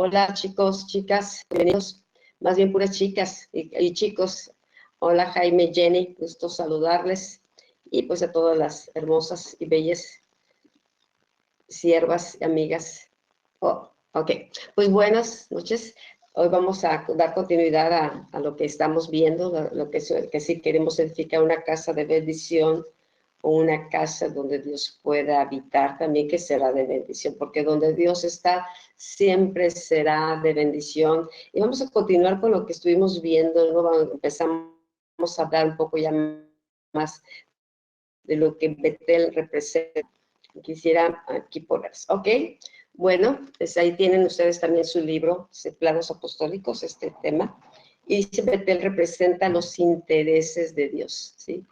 Hola chicos, chicas, bienvenidos, más bien puras chicas y chicos. Hola Jaime, Jenny, gusto saludarles. Y pues a todas las hermosas y bellas siervas y amigas. Oh, ok, pues buenas noches. Hoy vamos a dar continuidad a lo que estamos viendo, que sí queremos edificar una casa de bendición o una casa donde Dios pueda habitar también, que será de bendición, porque donde Dios está siempre será de bendición. Y vamos a continuar con lo que estuvimos viendo, ¿no? Empezamos a hablar un poco ya más de lo que Betel representa. Quisiera aquí ponerse, ¿ok? Bueno, pues ahí tienen ustedes también su libro, Planos Apostólicos, este tema. Y dice, Betel representa los intereses de Dios, ¿sí?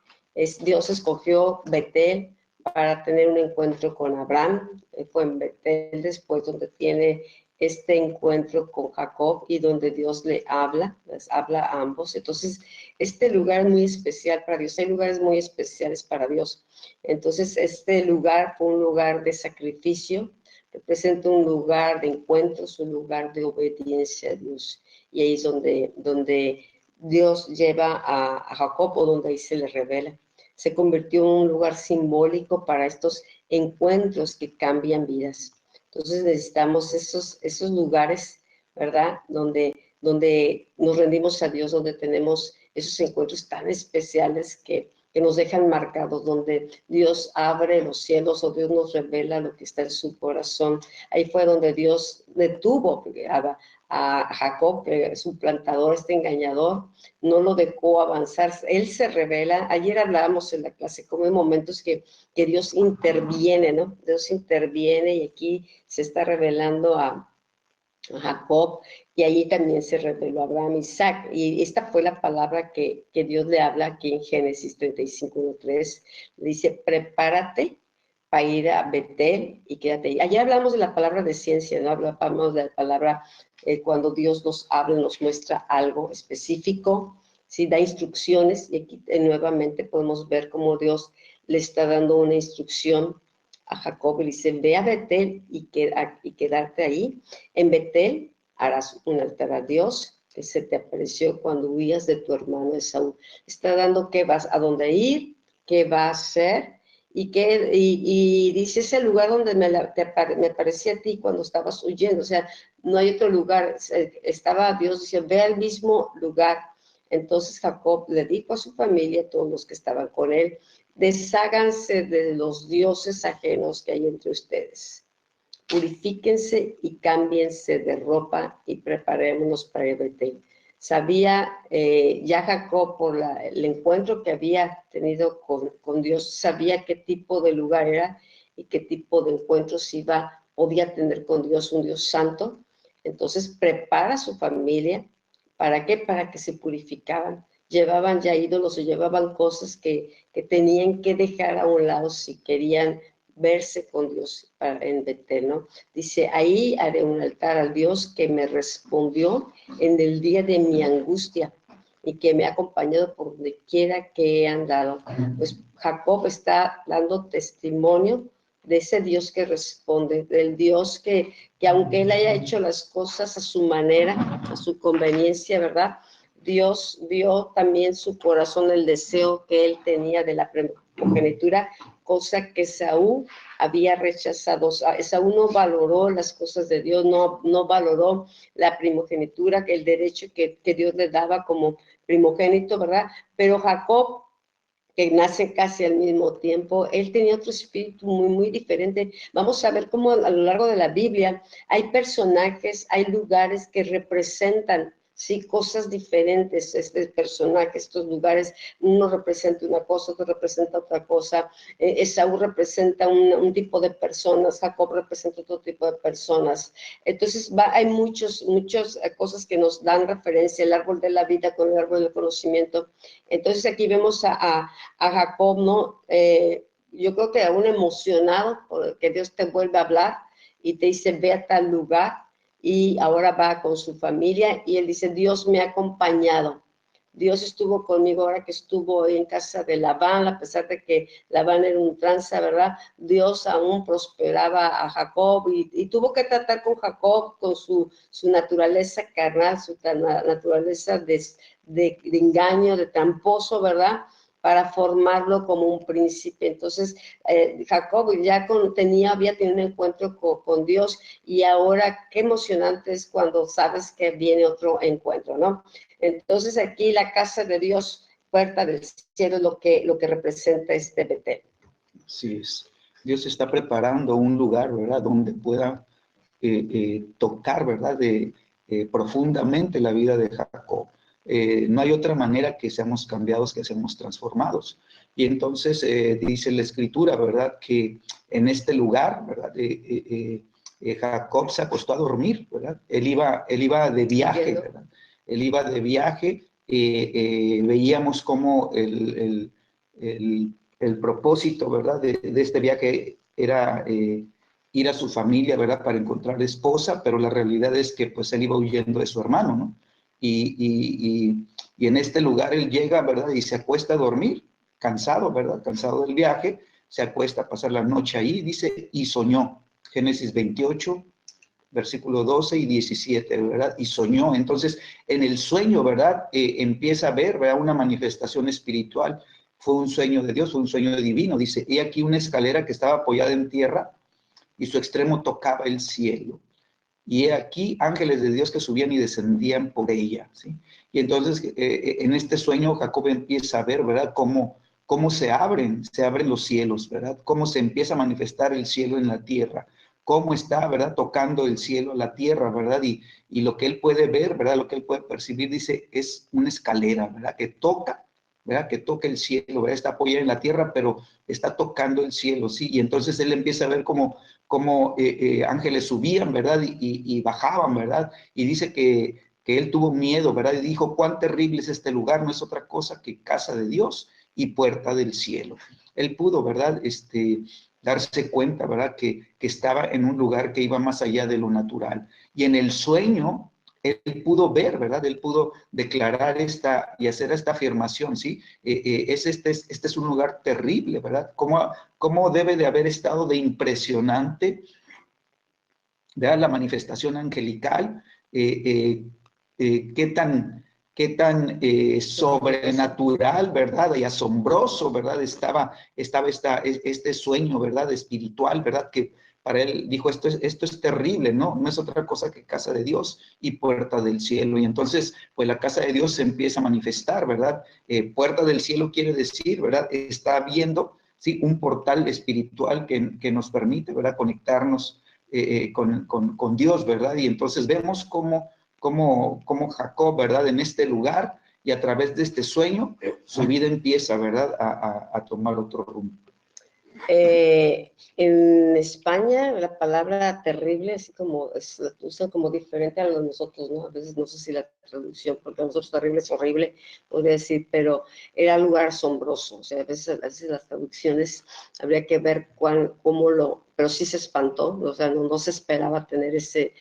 Dios escogió Betel para tener un encuentro con Abraham. Fue en Betel después donde tiene este encuentro con Jacob y donde Dios les habla a ambos. Entonces, este lugar es muy especial para Dios. Hay lugares muy especiales para Dios. Entonces, este lugar fue un lugar de sacrificio, representa un lugar de encuentros, un lugar de obediencia a Dios. Y ahí es donde Dios lleva a Jacob, o donde ahí se le revela. Se convirtió en un lugar simbólico para estos encuentros que cambian vidas. Entonces necesitamos esos lugares, ¿verdad? Donde nos rendimos a Dios, donde tenemos esos encuentros tan especiales que nos dejan marcados, donde Dios abre los cielos o Dios nos revela lo que está en su corazón. Ahí fue donde Dios detuvo a Jacob, que es un plantador, este engañador, no lo dejó avanzar. Él se revela. Ayer hablábamos en la clase como hay momentos que Dios interviene, ¿no? Dios interviene y aquí se está revelando a Jacob, y allí también se reveló a Abraham y Isaac, y esta fue la palabra que Dios le habla aquí en Génesis 35:1-3, le dice, prepárate para ir a Betel y quédate ahí. Allá hablamos de la palabra de ciencia, ¿no? Hablamos de la palabra cuando Dios nos habla, nos muestra algo específico, ¿sí? Da instrucciones, y aquí nuevamente podemos ver cómo Dios le está dando una instrucción a Jacob, y le dice, ve a Betel y quedarte ahí. En Betel harás un altar a Dios que se te apareció cuando huías de tu hermano Esaú. Está dando qué vas, a dónde ir, qué va a hacer, y dice, es el lugar donde me aparecí a ti cuando estabas huyendo. O sea, no hay otro lugar. Estaba Dios, dice, ve al mismo lugar. Entonces Jacob le dijo a su familia, a todos los que estaban con él, desháganse de los dioses ajenos que hay entre ustedes. Purifíquense y cámbiense de ropa y preparémonos para el Betel. Sabía ya Jacob por el encuentro que había tenido con Dios, sabía qué tipo de lugar era y qué tipo de encuentros podía tener con Dios, un Dios santo. Entonces prepara a su familia. ¿Para qué? Para que se purificaban. Llevaban ya ídolos o llevaban cosas que tenían que dejar a un lado si querían verse con Dios en Betel, ¿no? Dice, ahí haré un altar al Dios que me respondió en el día de mi angustia y que me ha acompañado por donde quiera que he andado. Pues Jacob está dando testimonio de ese Dios que responde, del Dios que aunque él haya hecho las cosas a su manera, a su conveniencia, ¿verdad? Dios vio también su corazón, el deseo que él tenía de la primogenitura, cosa que Esaú había rechazado. Esaú no valoró las cosas de Dios, no valoró la primogenitura, el derecho que Dios le daba como primogénito, ¿verdad? Pero Jacob, que nace casi al mismo tiempo, él tenía otro espíritu muy diferente. Vamos a ver cómo a lo largo de la Biblia hay personajes, hay lugares que representan, sí, cosas diferentes. Este personaje, estos lugares, uno representa una cosa, otro representa otra cosa. Esaú representa un tipo de personas, Jacob representa otro tipo de personas. Entonces hay muchas cosas que nos dan referencia, el árbol de la vida con el árbol del conocimiento. Entonces aquí vemos a Jacob, ¿no? Yo creo que aún emocionado porque Dios te vuelve a hablar y te dice, ve a tal lugar, y ahora va con su familia, y él dice, Dios me ha acompañado Dios estuvo conmigo ahora que estuvo en casa de Labán, a pesar de que Labán era un tranza, ¿verdad? Dios aún prosperaba a Jacob y tuvo que tratar con Jacob, con su naturaleza carnal, su naturaleza de engaño, de tramposo, ¿verdad? Para formarlo como un príncipe. Entonces, Jacob ya había tenido un encuentro con Dios, y ahora qué emocionante es cuando sabes que viene otro encuentro, ¿no? Entonces aquí la casa de Dios, puerta del cielo, es lo que representa este Betel. Así es. Dios está preparando un lugar, ¿verdad?, donde pueda tocar, ¿verdad?, profundamente la vida de Jacob. No hay otra manera que seamos cambiados, que seamos transformados. Y entonces dice la Escritura, ¿verdad?, que en este lugar, ¿verdad?, Jacob se acostó a dormir, ¿verdad? Él iba de viaje, ¿verdad? Él iba de viaje. Veíamos cómo el propósito, ¿verdad?, de este viaje era ir a su familia, ¿verdad?, para encontrar esposa, pero la realidad es que pues él iba huyendo de su hermano, ¿no? Y en este lugar él llega, ¿verdad?, y se acuesta a dormir, cansado, ¿verdad?, cansado del viaje, se acuesta a pasar la noche ahí, dice, y soñó. Génesis 28, versículo 12 y 17, ¿verdad? Y soñó. Entonces, en el sueño, ¿verdad?, empieza a ver, ¿verdad?, una manifestación espiritual. Fue un sueño de Dios, fue un sueño divino. Dice, he aquí una escalera que estaba apoyada en tierra y su extremo tocaba el cielo. Y he aquí ángeles de Dios que subían y descendían por ella, ¿sí? Y entonces, en este sueño, Jacob empieza a ver, ¿verdad?, cómo se abren los cielos, ¿verdad? Cómo se empieza a manifestar el cielo en la tierra, cómo está, ¿verdad?, tocando el cielo a la tierra, ¿verdad? Y lo que él puede ver, ¿verdad?, lo que él puede percibir, dice, es una escalera, ¿verdad?, que toca, ¿verdad?, que toca el cielo, ¿verdad?, está apoyada en la tierra, pero está tocando el cielo, ¿sí? Y entonces él empieza a ver cómo ángeles subían, ¿verdad?, y bajaban, ¿verdad? Y dice que él tuvo miedo, ¿verdad? Y dijo, cuán terrible es este lugar, no es otra cosa que casa de Dios y puerta del cielo. Él pudo, ¿verdad?, darse cuenta, ¿verdad?, que estaba en un lugar que iba más allá de lo natural. Y en el sueño, él pudo ver, ¿verdad?, él pudo declarar y hacer esta afirmación, ¿sí? Este es un lugar terrible, ¿verdad? ¿Cómo debe de haber estado de impresionante, ¿verdad?, la manifestación angelical? Qué tan sobrenatural, ¿verdad?, y asombroso, ¿verdad?, estaba este sueño, ¿verdad?, espiritual, ¿verdad?, que para él dijo, esto es terrible, ¿no? No es otra cosa que casa de Dios y puerta del cielo. Y entonces, pues la casa de Dios se empieza a manifestar, ¿verdad? Puerta del cielo quiere decir, ¿verdad?, está viendo, ¿sí?, un portal espiritual que nos permite, ¿verdad?, conectarnos con Dios, ¿verdad? Y entonces vemos cómo Jacob, ¿verdad?, en este lugar y a través de este sueño, su vida empieza, ¿verdad?, a tomar otro rumbo. En España la palabra terrible así como la usan como diferente a lo de nosotros, ¿no? A veces no sé si la traducción, porque a nosotros terrible es horrible, podría decir, pero era lugar asombroso. O sea, a veces las traducciones habría que ver pero sí se espantó, o sea, no se esperaba tener ese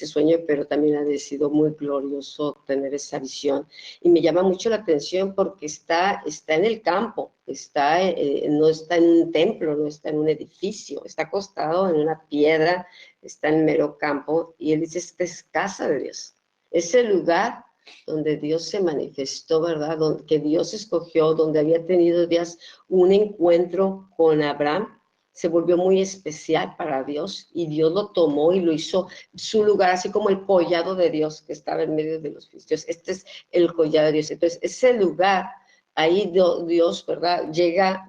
sueño, pero también ha sido muy glorioso tener esa visión. Y me llama mucho la atención porque está en el campo, no está en un templo, no está en un edificio, está acostado en una piedra, está en mero campo, y él dice, esta es casa de Dios. Es el lugar donde Dios se manifestó, ¿verdad? Que Dios escogió, donde había tenido días un encuentro con Abraham, se volvió muy especial para Dios, y Dios lo tomó y lo hizo su lugar, así como el collado de Dios que estaba en medio de los filisteos. Este es el collado de Dios. Entonces, ese lugar, ahí Dios, ¿verdad? Llega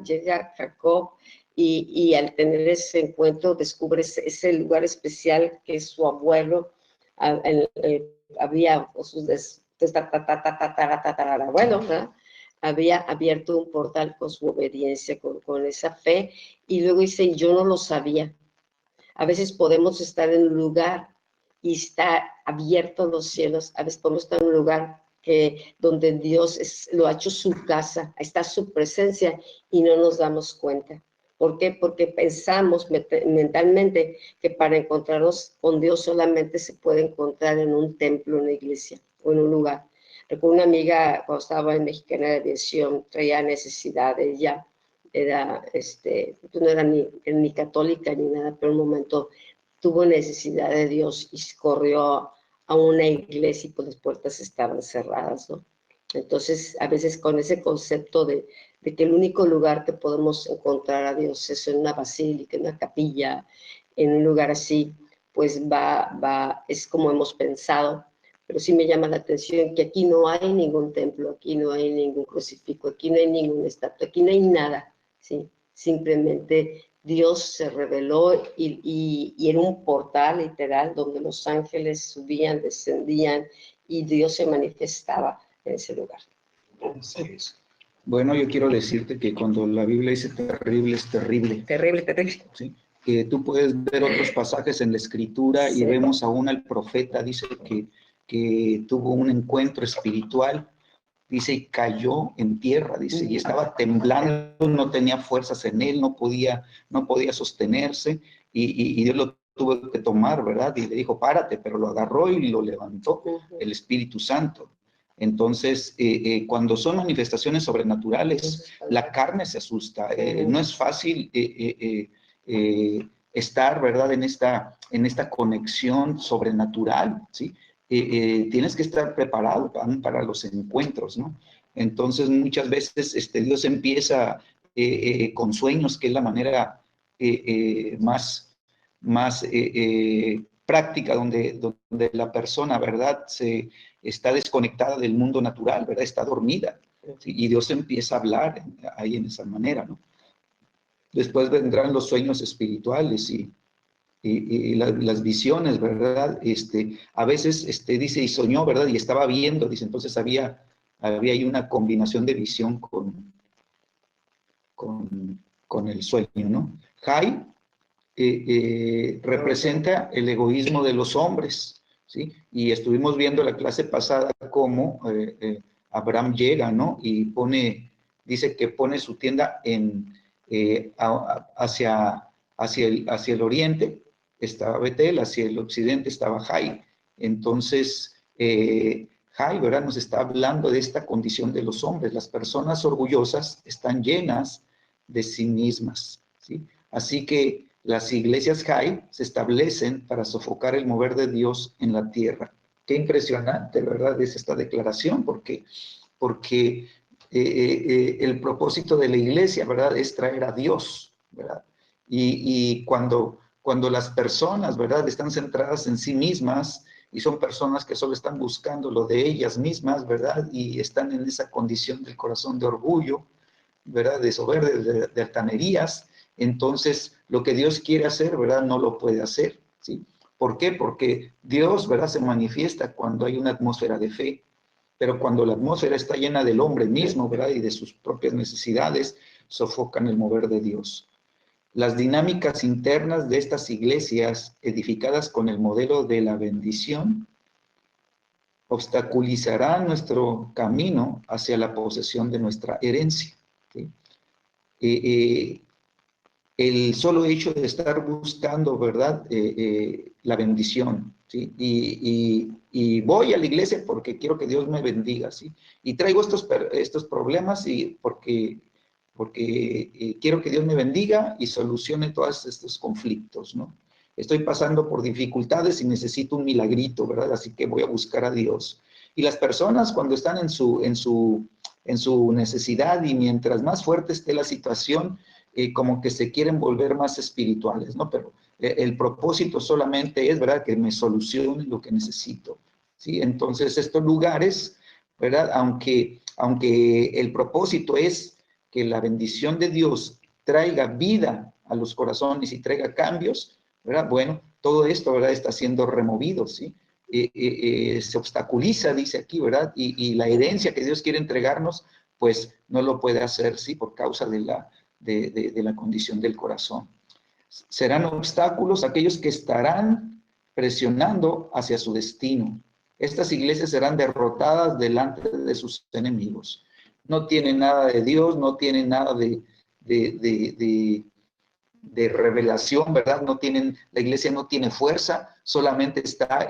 Jacob y al tener ese encuentro descubre ese lugar especial que es su abuelo, había sus tatarabuelo, ¿verdad?, había abierto un portal con su obediencia, con esa fe, y luego dice, yo no lo sabía. A veces podemos estar en un lugar y está abierto los cielos, a veces podemos estar en un lugar donde Dios lo ha hecho su casa, está su presencia y no nos damos cuenta. ¿Por qué? Porque pensamos mentalmente que para encontrarnos con Dios solamente se puede encontrar en un templo, en una iglesia o en un lugar. Recuerdo una amiga, cuando estaba en Mexicana de Aviación, traía necesidad, ella era, pues no era ni católica ni nada, pero en un momento tuvo necesidad de Dios y corrió a una iglesia y pues las puertas estaban cerradas, ¿no? Entonces, a veces con ese concepto de que el único lugar que podemos encontrar a Dios es en una basílica, en una capilla, en un lugar así, pues es como hemos pensado, pero sí me llama la atención que aquí no hay ningún templo, aquí no hay ningún crucifijo, aquí no hay ninguna estatua, aquí no hay nada, ¿sí? Simplemente Dios se reveló y en un portal literal donde los ángeles subían, descendían y Dios se manifestaba en ese lugar. Así es. Bueno, yo quiero decirte que cuando la Biblia dice terrible, es terrible. Terrible, terrible. ¿Sí? Que tú puedes ver otros pasajes en la Escritura y Sí. vemos aún al profeta, dice que tuvo un encuentro espiritual, dice, y cayó en tierra, dice, y estaba temblando, no tenía fuerzas en él, no podía sostenerse, y Dios lo tuvo que tomar, ¿verdad? Y le dijo, párate, pero lo agarró y lo levantó, el Espíritu Santo. Entonces, cuando son manifestaciones sobrenaturales, la carne se asusta. No es fácil estar, ¿verdad?, en esta conexión sobrenatural, ¿sí? Tienes que estar preparado para los encuentros, ¿no? Entonces, muchas veces Dios empieza con sueños, que es la manera más práctica, donde la persona, ¿verdad?, se está desconectada del mundo natural, ¿verdad?, está dormida, ¿sí? Y Dios empieza a hablar ahí en esa manera, ¿no? Después vendrán los sueños espirituales y las visiones, ¿verdad? A veces dice, y soñó, ¿verdad? Y estaba viendo, dice, entonces había ahí una combinación de visión con el sueño, ¿no? Jai representa el egoísmo de los hombres, ¿sí? Y estuvimos viendo la clase pasada cómo Abraham llega, ¿no? Y dice que pone su tienda hacia el oriente, estaba Betel, hacia el occidente estaba Jai. Entonces, Jai, ¿verdad?, nos está hablando de esta condición de los hombres. Las personas orgullosas están llenas de sí mismas, ¿sí? Así que las iglesias Jai se establecen para sofocar el mover de Dios en la tierra. Qué impresionante, ¿verdad?, es esta declaración, porque el propósito de la iglesia, ¿verdad?, es traer a Dios, ¿verdad? Y cuando las personas, ¿verdad?, están centradas en sí mismas y son personas que solo están buscando lo de ellas mismas, ¿verdad?, y están en esa condición del corazón de orgullo, ¿verdad?, de soberbia, de altanerías, entonces lo que Dios quiere hacer, ¿verdad?, no lo puede hacer, ¿sí? ¿Por qué? Porque Dios, ¿verdad?, se manifiesta cuando hay una atmósfera de fe, pero cuando la atmósfera está llena del hombre mismo, ¿verdad?, y de sus propias necesidades, sofocan el mover de Dios. Las dinámicas internas de estas iglesias, edificadas con el modelo de la bendición, obstaculizarán nuestro camino hacia la posesión de nuestra herencia, ¿sí? El solo hecho de estar buscando, ¿verdad?, la bendición, ¿sí? Y voy a la iglesia porque quiero que Dios me bendiga, ¿sí? Y traigo estos problemas porque quiero que Dios me bendiga y solucione todos estos conflictos, ¿no? Estoy pasando por dificultades y necesito un milagrito, ¿verdad? Así que voy a buscar a Dios. Y las personas, cuando están en su necesidad, y mientras más fuerte esté la situación, como que se quieren volver más espirituales, ¿no? Pero el propósito solamente es, ¿verdad?, que me solucione lo que necesito, ¿sí? Entonces, estos lugares, ¿verdad?, aunque el propósito es que la bendición de Dios traiga vida a los corazones y traiga cambios, ¿verdad? Bueno, todo esto, ¿verdad?, está siendo removido, ¿sí? Se obstaculiza, dice aquí, ¿verdad? Y la herencia que Dios quiere entregarnos, pues no lo puede hacer, ¿sí? Por causa de la condición del corazón. Serán obstáculos aquellos que estarán presionando hacia su destino. Estas iglesias serán derrotadas delante de sus enemigos. No tienen nada de Dios, no tienen nada de de revelación, ¿verdad? La iglesia no tiene fuerza, solamente está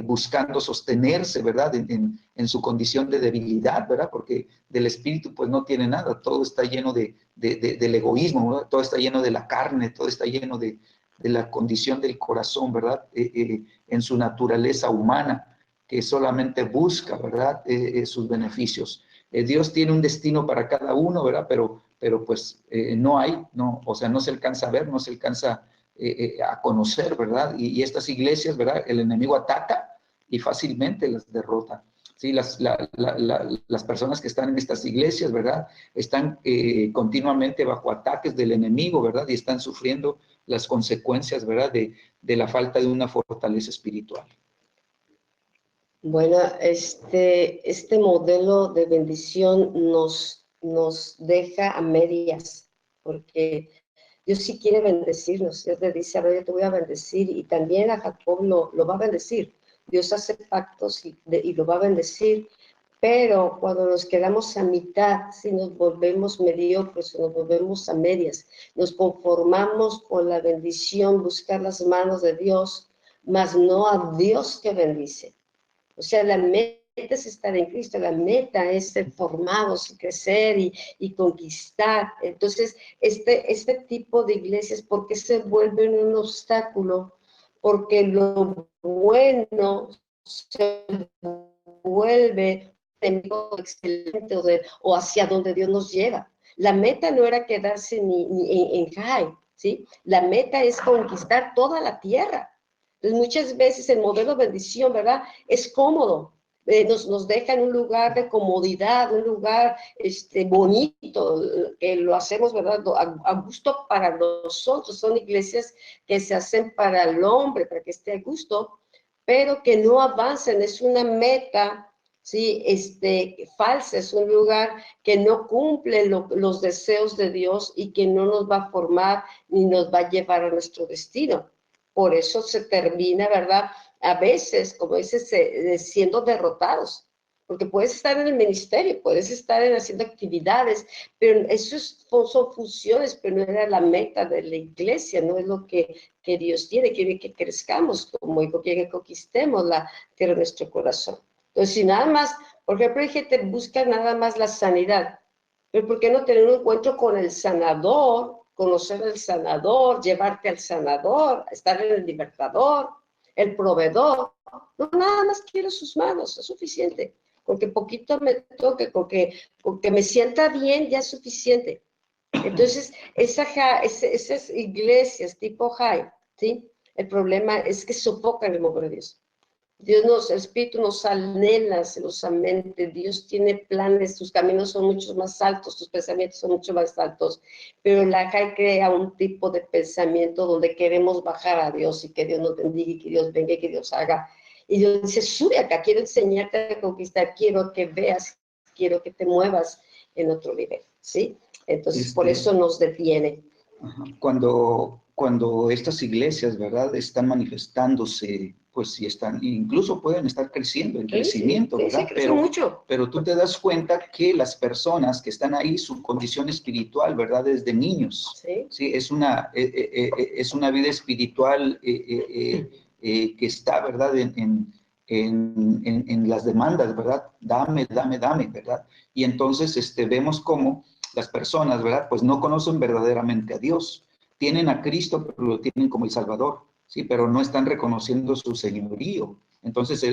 buscando sostenerse, ¿verdad? En su condición de debilidad, ¿verdad? Porque del espíritu pues no tiene nada, todo está lleno del egoísmo, ¿verdad? Todo está lleno de la carne, todo está lleno de la condición del corazón, ¿verdad? En su naturaleza humana, que solamente busca, ¿verdad? Sus beneficios. Dios tiene un destino para cada uno, ¿verdad? Pero pues o sea, no se alcanza a ver, no se alcanza a conocer, ¿verdad? Y estas iglesias, ¿verdad? El enemigo ataca y fácilmente las derrota. Sí, las personas que están en estas iglesias, ¿verdad? Están continuamente bajo ataques del enemigo, ¿verdad? Y están sufriendo las consecuencias, ¿verdad? De la falta de una fortaleza espiritual. Bueno, este modelo de bendición nos deja a medias, porque Dios sí quiere bendecirnos. Dios le dice, a ver, yo te voy a bendecir, y también a Jacob lo va a bendecir. Dios hace pactos y lo va a bendecir, pero cuando nos quedamos a mitad, si nos volvemos mediocres, nos volvemos a medias, nos conformamos con la bendición, buscar las manos de Dios, mas no a Dios que bendice. O sea, la meta es estar en Cristo, la meta es ser formados y crecer y conquistar. Entonces, este tipo de iglesias, ¿por qué se vuelven un obstáculo? Porque lo bueno se vuelve excelente o hacia donde Dios nos lleva. La meta no era quedarse ni en high, ¿sí? La meta es conquistar toda la tierra. Entonces, muchas veces el modelo de bendición, ¿verdad? Es cómodo, nos deja en un lugar de comodidad, un lugar bonito, que lo hacemos, ¿verdad? A gusto para nosotros. Son iglesias que se hacen para el hombre, para que esté a gusto, pero que no avanzan. Es una meta, ¿sí? Falsa, es un lugar que no cumple los deseos de Dios y que no nos va a formar ni nos va a llevar a nuestro destino. Por eso se termina, ¿verdad? A veces, como dices, siendo derrotados, porque puedes estar en el ministerio, puedes estar haciendo actividades, pero eso son funciones, pero no era la meta de la iglesia, no es lo que Dios quiere que crezcamos, como dijo, quiere que conquistemos la tierra de nuestro corazón. Entonces, si nada más, por ejemplo, hay gente que busca nada más la sanidad, pero ¿por qué no tener un encuentro con el sanador? Conocer al sanador, llevarte al sanador, estar en el libertador, el proveedor. No, nada más quiero sus manos, es suficiente. Con que poquito me toque, con que me sienta bien, ya es suficiente. Entonces, esas iglesias tipo high, ¿sí? El problema es que sofocan el mover de Dios. El Espíritu nos anhela celosamente, Dios tiene planes, sus caminos son mucho más altos, sus pensamientos son mucho más altos, pero la JAI crea un tipo de pensamiento donde queremos bajar a Dios y que Dios nos bendiga y que Dios venga y que Dios haga. Y Dios dice, sube acá, quiero enseñarte a conquistar, quiero que veas, quiero que te muevas en otro nivel, ¿sí? Entonces, por eso nos detiene. Cuando estas iglesias, ¿verdad?, están manifestándose, pues sí están, incluso pueden estar creciendo, en crecimiento, ¿verdad? Pero tú te das cuenta que las personas que están ahí, su condición espiritual, ¿verdad?, desde niños, ¿sí? Es una vida espiritual que está, ¿verdad?, en las demandas, ¿verdad? Dame, ¿verdad? Y entonces vemos cómo las personas, ¿verdad?, pues no conocen verdaderamente a Dios. Tienen a Cristo, pero lo tienen como el Salvador, ¿sí? Pero no están reconociendo su señorío. Entonces,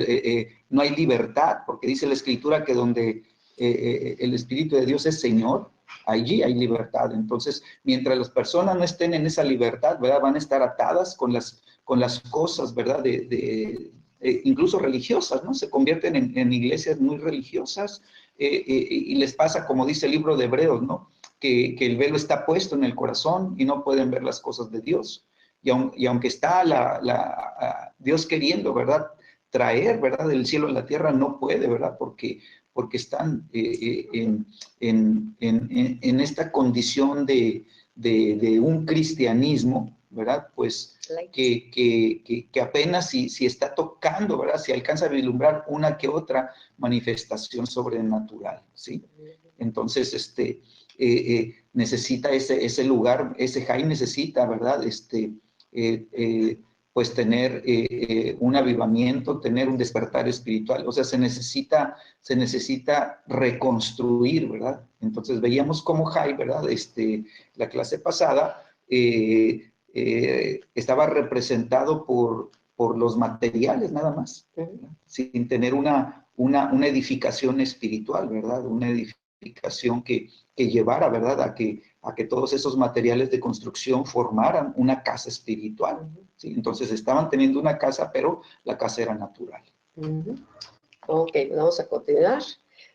no hay libertad, porque dice la Escritura que donde el Espíritu de Dios es Señor, allí hay libertad. Entonces, mientras las personas no estén en esa libertad, ¿verdad?, van a estar atadas con las cosas, ¿verdad?, incluso religiosas, ¿no? Se convierten en iglesias muy religiosas y les pasa, como dice el libro de Hebreos, ¿no?, que el velo está puesto en el corazón y no pueden ver las cosas de Dios. Y aunque está Dios queriendo, ¿verdad?, traer, ¿verdad?, del cielo a la tierra, no puede, ¿verdad?, porque están en esta condición de un cristianismo, ¿verdad?, pues que apenas si está tocando, ¿verdad?, si alcanza a vislumbrar una que otra manifestación sobrenatural, ¿sí? Entonces, necesita ese lugar, ese Jai necesita, ¿verdad? Pues tener un avivamiento, tener un despertar espiritual, o sea, se necesita reconstruir, ¿verdad? Entonces veíamos cómo Jai, ¿verdad? La clase pasada estaba representado por los materiales nada más, ¿verdad? Sin tener una edificación espiritual, ¿verdad? Una edificación que llevara, ¿verdad? A que todos esos materiales de construcción formaran una casa espiritual, ¿sí? Entonces estaban teniendo una casa, pero la casa era natural. Ok, vamos a continuar.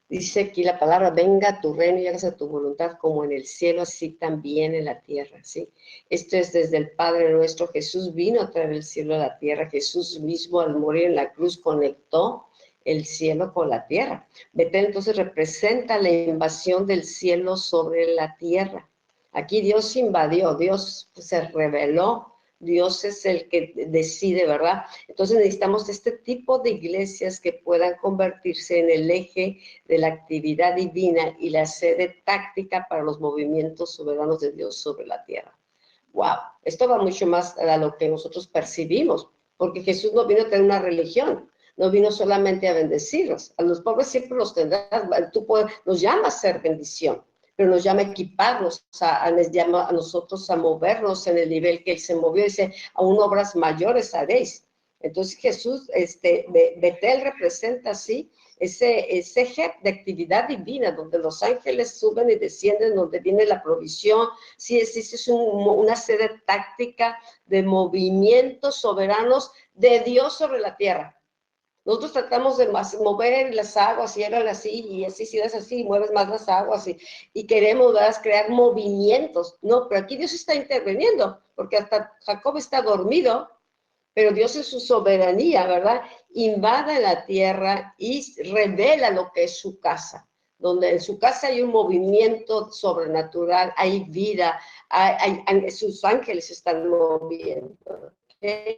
Dice aquí la palabra, venga a tu reino y hágase tu voluntad como en el cielo, así también en la tierra, ¿sí? Esto es desde el Padre nuestro. Jesús vino a traer el cielo a la tierra. Jesús mismo al morir en la cruz conectó el cielo con la tierra. Betel entonces representa la invasión del cielo sobre la tierra. Aquí Dios invadió, Dios se reveló, Dios es el que decide, ¿verdad? Entonces necesitamos este tipo de iglesias que puedan convertirse en el eje de la actividad divina y la sede táctica para los movimientos soberanos de Dios sobre la tierra. ¡Wow! Esto va mucho más a lo que nosotros percibimos, porque Jesús no vino a tener una religión, no vino solamente a bendecirlos. A los pobres siempre los tendrás, nos llama a ser bendición, pero nos llama a equiparnos, nos llama a nosotros a movernos en el nivel que Él se movió. Dice, aún obras mayores haréis. Entonces Jesús, Betel representa así ese eje de actividad divina, donde los ángeles suben y descienden, donde viene la provisión. Sí, es una sede táctica de movimientos soberanos de Dios sobre la tierra. Nosotros tratamos de mover las aguas y eran así, y así, si es así, mueves más las aguas y queremos, ¿verdad?, crear movimientos. No, pero aquí Dios está interviniendo, porque hasta Jacob está dormido, pero Dios en su soberanía, ¿verdad?, invade la tierra y revela lo que es su casa, donde en su casa hay un movimiento sobrenatural, hay vida, sus ángeles están moviendo. ¿Okay?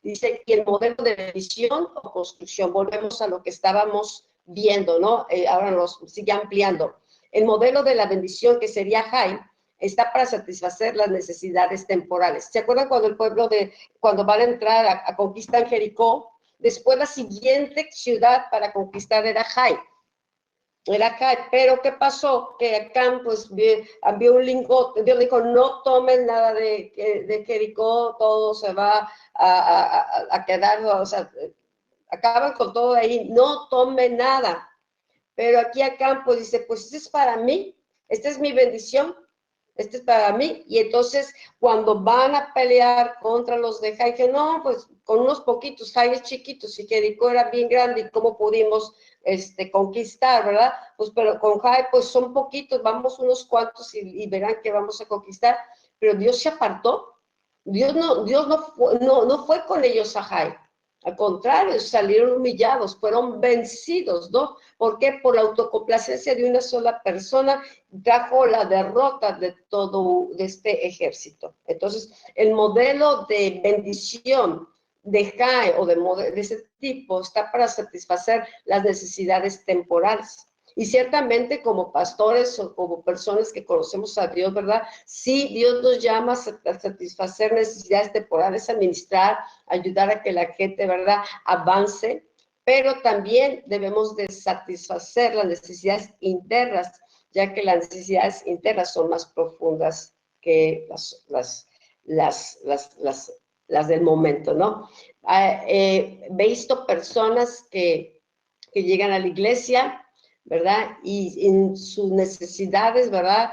Dice, y el modelo de bendición o construcción, volvemos a lo que estábamos viendo, ¿no? Ahora nos sigue ampliando. El modelo de la bendición, que sería Jai, está para satisfacer las necesidades temporales. ¿Se acuerdan cuando van a entrar a conquistar Jericó? Después la siguiente ciudad para conquistar era Jai. Era acá, pero ¿qué pasó? Que acá pues había un lingote, Dios dijo, no tomen nada de Jericó, todo se va a quedar, o sea, acaban con todo ahí, no tomen nada. Pero aquí acá pues dice, pues este es para mí, esta es mi bendición, este es para mí. Y entonces cuando van a pelear contra los de Jai, que no, pues con unos poquitos, Jai es chiquitos y Jericó era bien grande, y cómo pudimos conquistar, ¿verdad? Pues pero con Jai pues son poquitos, vamos unos cuantos y verán que vamos a conquistar. Pero Dios se apartó, Dios no fue con ellos a Jai. Al contrario, salieron humillados, fueron vencidos, ¿no? ¿Por qué? Por la autocomplacencia de una sola persona trajo la derrota de todo este ejército. Entonces, el modelo de bendición de Jai o de ese tipo está para satisfacer las necesidades temporales. Y ciertamente como pastores o como personas que conocemos a Dios, ¿verdad? Sí, Dios nos llama a satisfacer necesidades temporales, a ministrar, ayudar a que la gente, ¿verdad?, avance, pero también debemos de satisfacer las necesidades internas, ya que las necesidades internas son más profundas que las del momento, ¿no? He visto personas que llegan a la iglesia, ¿verdad? Y en sus necesidades, ¿verdad?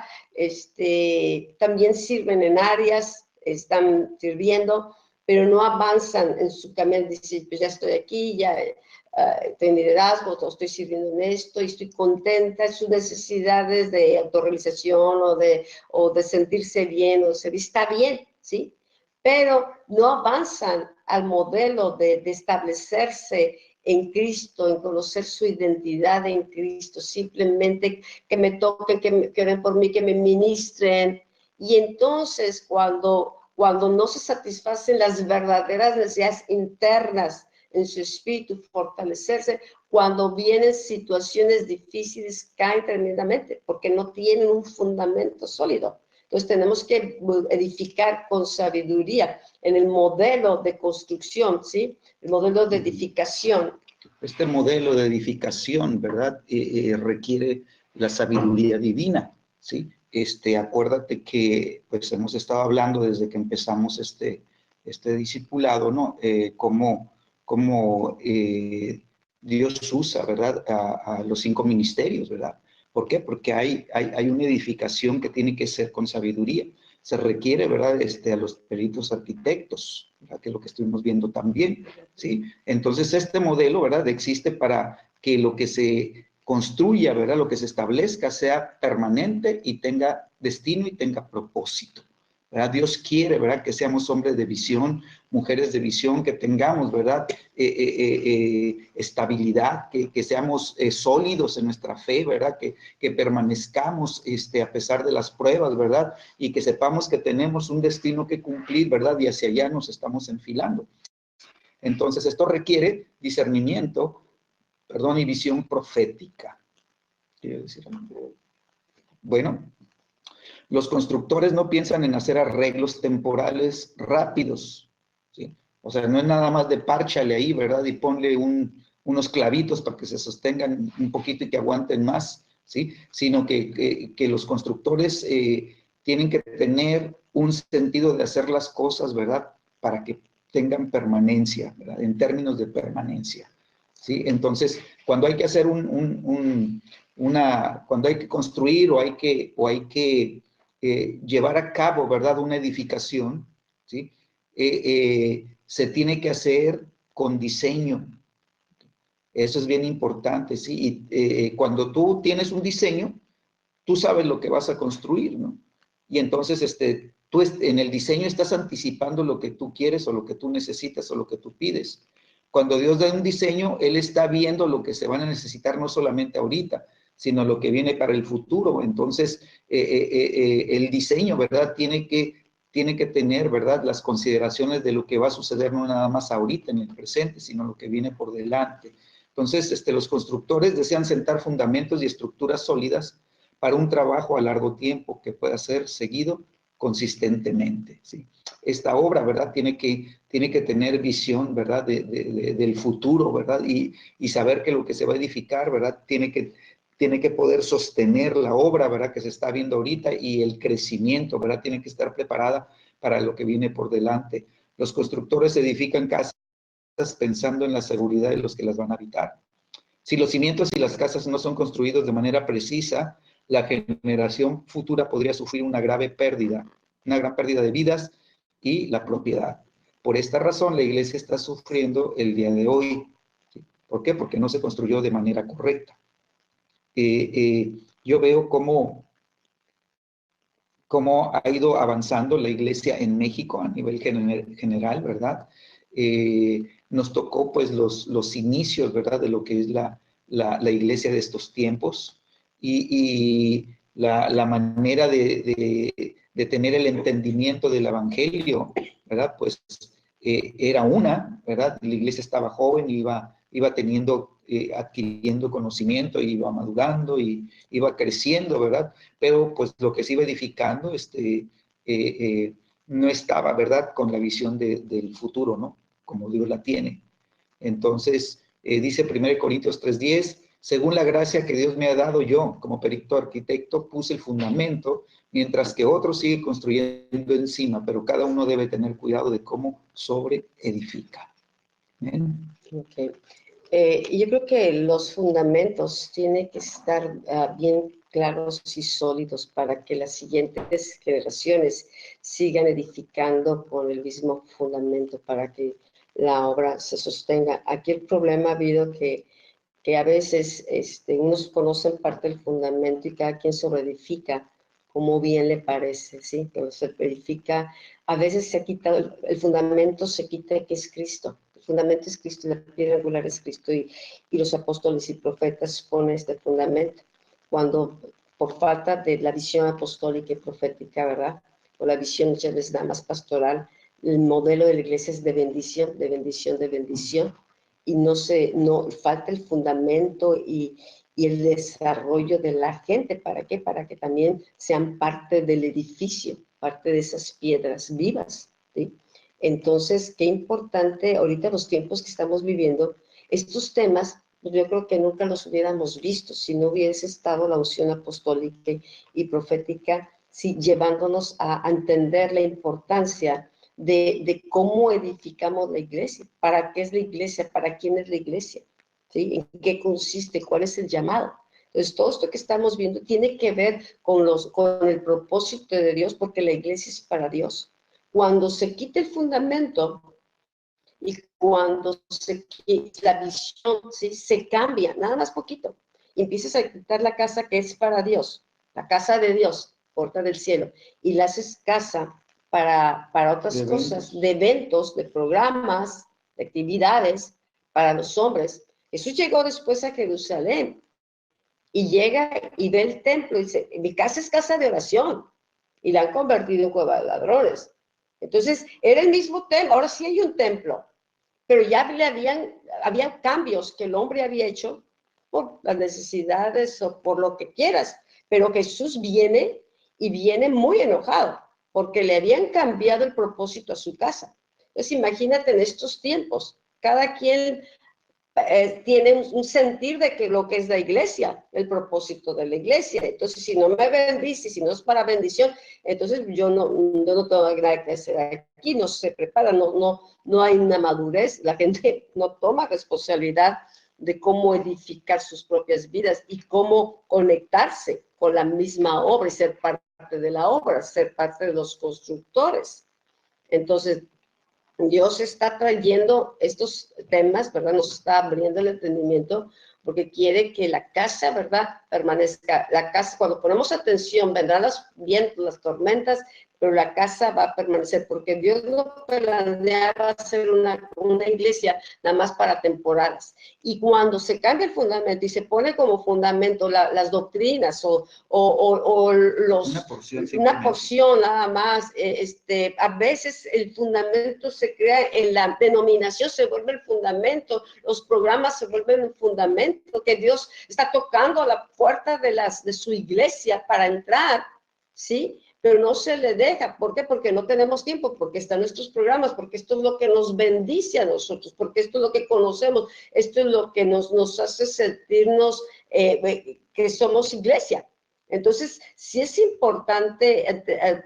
También sirven en áreas, están sirviendo, pero no avanzan en su camino. Dicen, pues ya estoy aquí, ya estoy en liderazgo, estoy sirviendo en esto y estoy contenta. Sus necesidades de autorrealización o de sentirse bien, está bien, ¿sí? Pero no avanzan al modelo de establecerse en Cristo, en conocer su identidad en Cristo, simplemente que me toquen, que oren por mí, que me ministren. Y entonces cuando no se satisfacen las verdaderas necesidades internas, en su espíritu, fortalecerse. Cuando vienen situaciones difíciles, caen tremendamente, porque no tienen un fundamento sólido. Entonces tenemos que edificar con sabiduría en el modelo de construcción, ¿sí? El modelo de edificación. Este modelo de edificación, ¿verdad? Requiere la sabiduría divina, ¿sí? Acuérdate que pues hemos estado hablando desde que empezamos este discipulado, ¿no? Cómo Dios usa, ¿verdad? A los 5 ministerios, ¿verdad? ¿Por qué? Porque hay una edificación que tiene que ser con sabiduría. Se requiere, ¿verdad? A los peritos arquitectos, ¿verdad? Que es lo que estuvimos viendo también, ¿sí? Entonces, este modelo, ¿verdad? Existe para que lo que se construya, ¿verdad? Lo que se establezca sea permanente y tenga destino y tenga propósito, ¿verdad? Dios quiere, ¿verdad? Que seamos hombres de visión, mujeres de visión, que tengamos, ¿verdad? Estabilidad, que seamos sólidos en nuestra fe, ¿verdad? Que permanezcamos a pesar de las pruebas, ¿verdad? Y que sepamos que tenemos un destino que cumplir, ¿verdad? Y hacia allá nos estamos enfilando. Entonces, esto requiere discernimiento, perdón, y visión profética. Quiero decir, bueno, los constructores no piensan en hacer arreglos temporales rápidos, ¿sí? O sea, no es nada más de párchale ahí, ¿verdad? Y ponle unos clavitos para que se sostengan un poquito y que aguanten más, ¿sí? Sino que los constructores tienen que tener un sentido de hacer las cosas, ¿verdad? Para que tengan permanencia, ¿verdad? En términos de permanencia, ¿sí? Entonces, cuando hay que hacer cuando hay que construir o hay que llevar a cabo, ¿verdad? Una edificación, ¿sí? Se tiene que hacer con diseño. Eso es bien importante, ¿sí? Y cuando tú tienes un diseño, tú sabes lo que vas a construir, ¿no? Y entonces, tú en el diseño estás anticipando lo que tú quieres o lo que tú necesitas o lo que tú pides. Cuando Dios da un diseño, Él está viendo lo que se van a necesitar no solamente ahorita, sino lo que viene para el futuro. Entonces, el diseño, ¿verdad? Tiene que tener, ¿verdad? Las consideraciones de lo que va a suceder no nada más ahorita en el presente, sino lo que viene por delante. Entonces, los constructores desean sentar fundamentos y estructuras sólidas para un trabajo a largo tiempo que pueda ser seguido consistentemente, ¿sí? Esta obra, ¿verdad? Tiene que tener visión, ¿verdad? Del futuro, ¿verdad? Y saber que lo que se va a edificar, ¿verdad? Tiene que poder sostener la obra, ¿verdad? Que se está viendo ahorita y el crecimiento, ¿verdad? Tiene que estar preparada para lo que viene por delante. Los constructores edifican casas pensando en la seguridad de los que las van a habitar. Si los cimientos y las casas no son construidos de manera precisa, la generación futura podría sufrir una gran pérdida de vidas y la propiedad. Por esta razón, la iglesia está sufriendo el día de hoy. ¿Sí? ¿Por qué? Porque no se construyó de manera correcta. Yo veo cómo ha ido avanzando la iglesia en México a nivel general, ¿verdad? Nos tocó pues los inicios, ¿verdad? De lo que es la iglesia de estos tiempos y la manera de tener el entendimiento del evangelio, ¿verdad? Pues era ¿verdad? La iglesia estaba joven y iba teniendo, adquiriendo conocimiento, iba madurando y iba creciendo, ¿verdad? Pero pues lo que se iba edificando, no estaba, ¿verdad? Con la visión del futuro, ¿no? Como Dios la tiene. Entonces, dice 1 Corintios 3:10, según la gracia que Dios me ha dado, yo, como perito arquitecto, puse el fundamento, mientras que otro sigue construyendo encima, pero cada uno debe tener cuidado de cómo edifica. Okay. Yo creo que los fundamentos tienen que estar bien claros y sólidos para que las siguientes generaciones sigan edificando con el mismo fundamento para que la obra se sostenga. Aquí el problema ha habido que a veces unos conocen parte del fundamento y cada quien sobreedifica como bien le parece, ¿sí? Pero se edifica, a veces se ha quitado, el fundamento se quita que es Cristo. El fundamento es Cristo, la piedra angular es Cristo y los apóstoles y profetas ponen este fundamento. Cuando por falta de la visión apostólica y profética, ¿verdad? O la visión muchas veces nada más pastoral, el modelo de la iglesia es de bendición, de bendición, de bendición. y no falta el fundamento y el desarrollo de la gente. ¿Para qué? Para que también sean parte del edificio, parte de esas piedras vivas, ¿sí? Entonces, qué importante ahorita los tiempos que estamos viviendo, estos temas, pues yo creo que nunca los hubiéramos visto si no hubiese estado la unción apostólica y profética, sí, llevándonos a entender la importancia de cómo edificamos la iglesia, para qué es la iglesia, para quién es la iglesia, ¿sí? En qué consiste, cuál es el llamado. Entonces, todo esto que estamos viendo tiene que ver con el propósito de Dios, porque la iglesia es para Dios. Cuando se quita el fundamento y cuando la visión, ¿sí?, se cambia, nada más poquito, y empiezas a quitar la casa que es para Dios, la casa de Dios, puerta del cielo, y la haces casa para otras cosas, de eventos, de programas, de actividades para los hombres. Jesús llegó después a Jerusalén y llega y ve el templo y dice, mi casa es casa de oración, y la han convertido en cueva de ladrones. Entonces, era el mismo templo, ahora sí hay un templo, pero ya habían cambios que el hombre había hecho por las necesidades o por lo que quieras, pero Jesús viene y viene muy enojado, porque le habían cambiado el propósito a su casa. Entonces, imagínate en estos tiempos, cada quien tiene un sentir de que lo que es la iglesia, el propósito de la iglesia. Entonces, si no me bendice, si no es para bendición, entonces yo no tengo nada que hacer aquí, no se prepara, no hay una madurez, la gente no toma responsabilidad de cómo edificar sus propias vidas y cómo conectarse con la misma obra y ser parte de la obra, ser parte de los constructores. Entonces, Dios está trayendo estos temas, ¿verdad? Nos está abriendo el entendimiento porque quiere que la casa, ¿verdad?, permanezca. La casa, cuando ponemos atención, vendrán los vientos, las tormentas, pero la casa va a permanecer porque Dios no planeaba hacer una iglesia nada más para temporadas. Y cuando se cambia el fundamento y se pone como fundamento las doctrinas o una porción nada más, a veces el fundamento se crea en la denominación, se vuelve el fundamento, los programas se vuelven el fundamento, que Dios está tocando a la puerta de su iglesia para entrar, ¿sí? Pero no se le deja. ¿Por qué? Porque no tenemos tiempo, porque están nuestros programas, porque esto es lo que nos bendice a nosotros, porque esto es lo que conocemos, esto es lo que nos hace sentirnos que somos iglesia. Entonces, sí es importante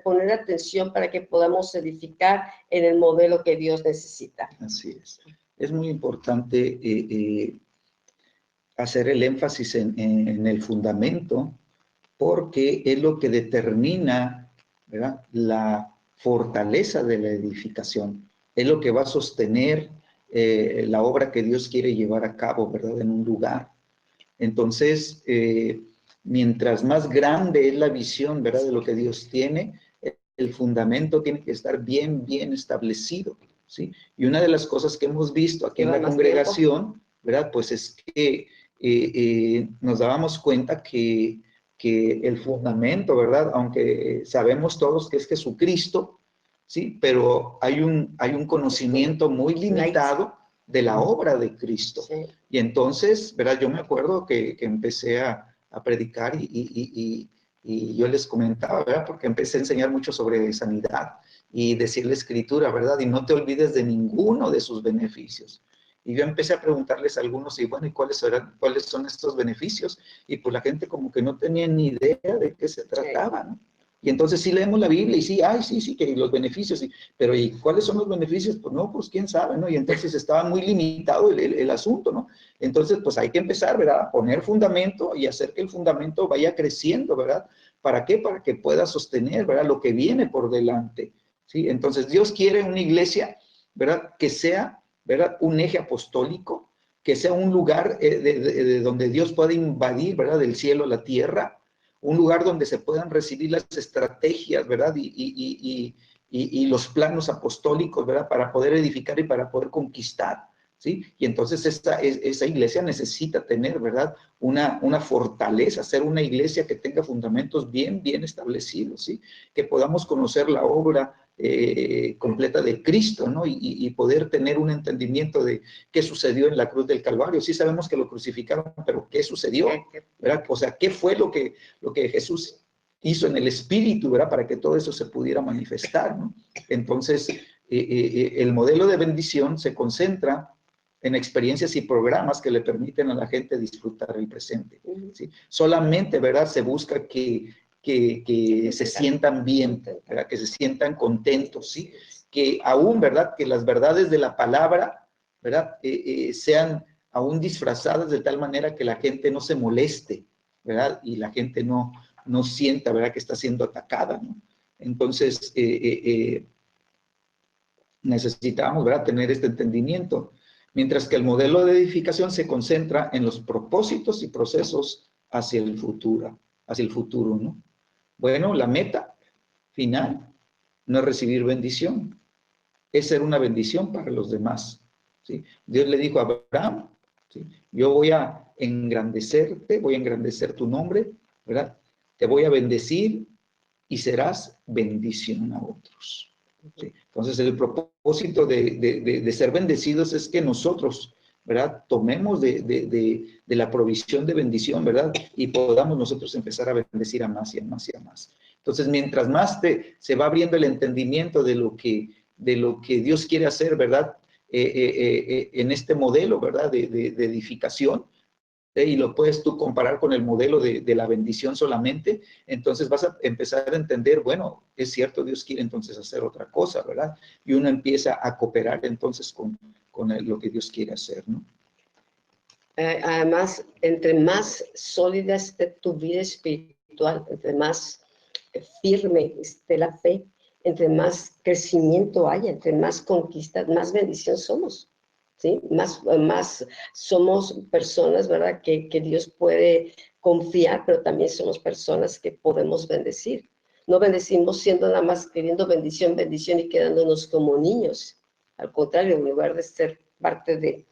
poner atención para que podamos edificar en el modelo que Dios necesita. Así es. Es muy importante hacer el énfasis en el fundamento, porque es lo que determina, ¿verdad?, la fortaleza de la edificación. Es lo que va a sostener la obra que Dios quiere llevar a cabo, ¿verdad?, en un lugar. Entonces, mientras más grande es la visión, ¿verdad?, de lo que Dios tiene, el fundamento tiene que estar bien establecido, ¿sí? Y una de las cosas que hemos visto aquí en la congregación, ¿verdad?, pues es que nos dábamos cuenta que el fundamento, ¿verdad?, aunque sabemos todos que es Jesucristo, ¿sí?, pero hay un conocimiento muy limitado de la obra de Cristo. Sí. Y entonces, ¿verdad?, yo me acuerdo que empecé a predicar y yo les comentaba, ¿verdad?, porque empecé a enseñar mucho sobre sanidad y decir la escritura, ¿verdad?, y no te olvides de ninguno de sus beneficios. Y yo empecé a preguntarles a algunos, y bueno, ¿y cuáles son estos beneficios? Y pues la gente como que no tenía ni idea de qué se trataba, ¿no? Y entonces sí leemos la Biblia y sí, sí, que los beneficios, sí, pero ¿y cuáles son los beneficios? Pues no, pues quién sabe, ¿no? Y entonces estaba muy limitado el asunto, ¿no? Entonces, pues hay que empezar, ¿verdad?, a poner fundamento y hacer que el fundamento vaya creciendo, ¿verdad? ¿Para qué? Para que pueda sostener, ¿verdad?, lo que viene por delante, ¿sí? Entonces, Dios quiere una iglesia, ¿verdad?, que sea, ¿verdad?, un eje apostólico, que sea un lugar de donde Dios pueda invadir, ¿verdad?, del cielo a la tierra, un lugar donde se puedan recibir las estrategias, ¿verdad?, y los planos apostólicos, ¿verdad?, para poder edificar y para poder conquistar, ¿sí? Y entonces esa iglesia necesita tener, ¿verdad?, una fortaleza, ser una iglesia que tenga fundamentos bien establecidos, ¿sí? Que podamos conocer la obra completa de Cristo, ¿no? Y poder tener un entendimiento de qué sucedió en la cruz del Calvario. Sí sabemos que lo crucificaron, pero ¿qué sucedió? ¿Verdad? O sea, ¿qué fue lo que Jesús hizo en el Espíritu, ¿verdad? Para que todo eso se pudiera manifestar, ¿no? Entonces, el modelo de bendición se concentra en experiencias y programas que le permiten a la gente disfrutar el presente, ¿sí? Solamente, ¿verdad? Se busca que se sientan bien, ¿verdad? Que se sientan contentos, ¿sí? Que aún, ¿verdad? Que las verdades de la palabra, ¿verdad? Sean aún disfrazadas de tal manera que la gente no se moleste, ¿verdad? Y la gente no sienta, ¿verdad? Que está siendo atacada, ¿no? Entonces, necesitamos, ¿verdad? Tener este entendimiento. Mientras que el modelo de edificación se concentra en los propósitos y procesos hacia el futuro, ¿no? Bueno, la meta final no es recibir bendición, es ser una bendición para los demás, ¿sí? Dios le dijo a Abraham, ¿sí? Yo voy a engrandecerte, voy a engrandecer tu nombre, ¿verdad? Te voy a bendecir y serás bendición a otros, ¿sí? Entonces, el propósito de ser bendecidos es que nosotros, ¿verdad? Tomemos de la provisión de bendición, ¿verdad? Y podamos nosotros empezar a bendecir a más y a más y a más. Entonces, mientras más se va abriendo el entendimiento de lo que Dios quiere hacer, ¿verdad? En este modelo, ¿verdad? De edificación, y lo puedes tú comparar con el modelo de la bendición solamente, entonces vas a empezar a entender, bueno, es cierto, Dios quiere entonces hacer otra cosa, ¿verdad? Y uno empieza a cooperar entonces con lo que Dios quiere hacer, ¿no? Además, entre más sólida esté tu vida espiritual, entre más firme esté la fe, entre más crecimiento haya, entre más conquistas, más bendición somos, ¿sí? Más somos personas, ¿verdad? Que Dios puede confiar, pero también somos personas que podemos bendecir. No bendecimos siendo nada más queriendo bendición, bendición y quedándonos como niños. Al contrario, en lugar de ser parte de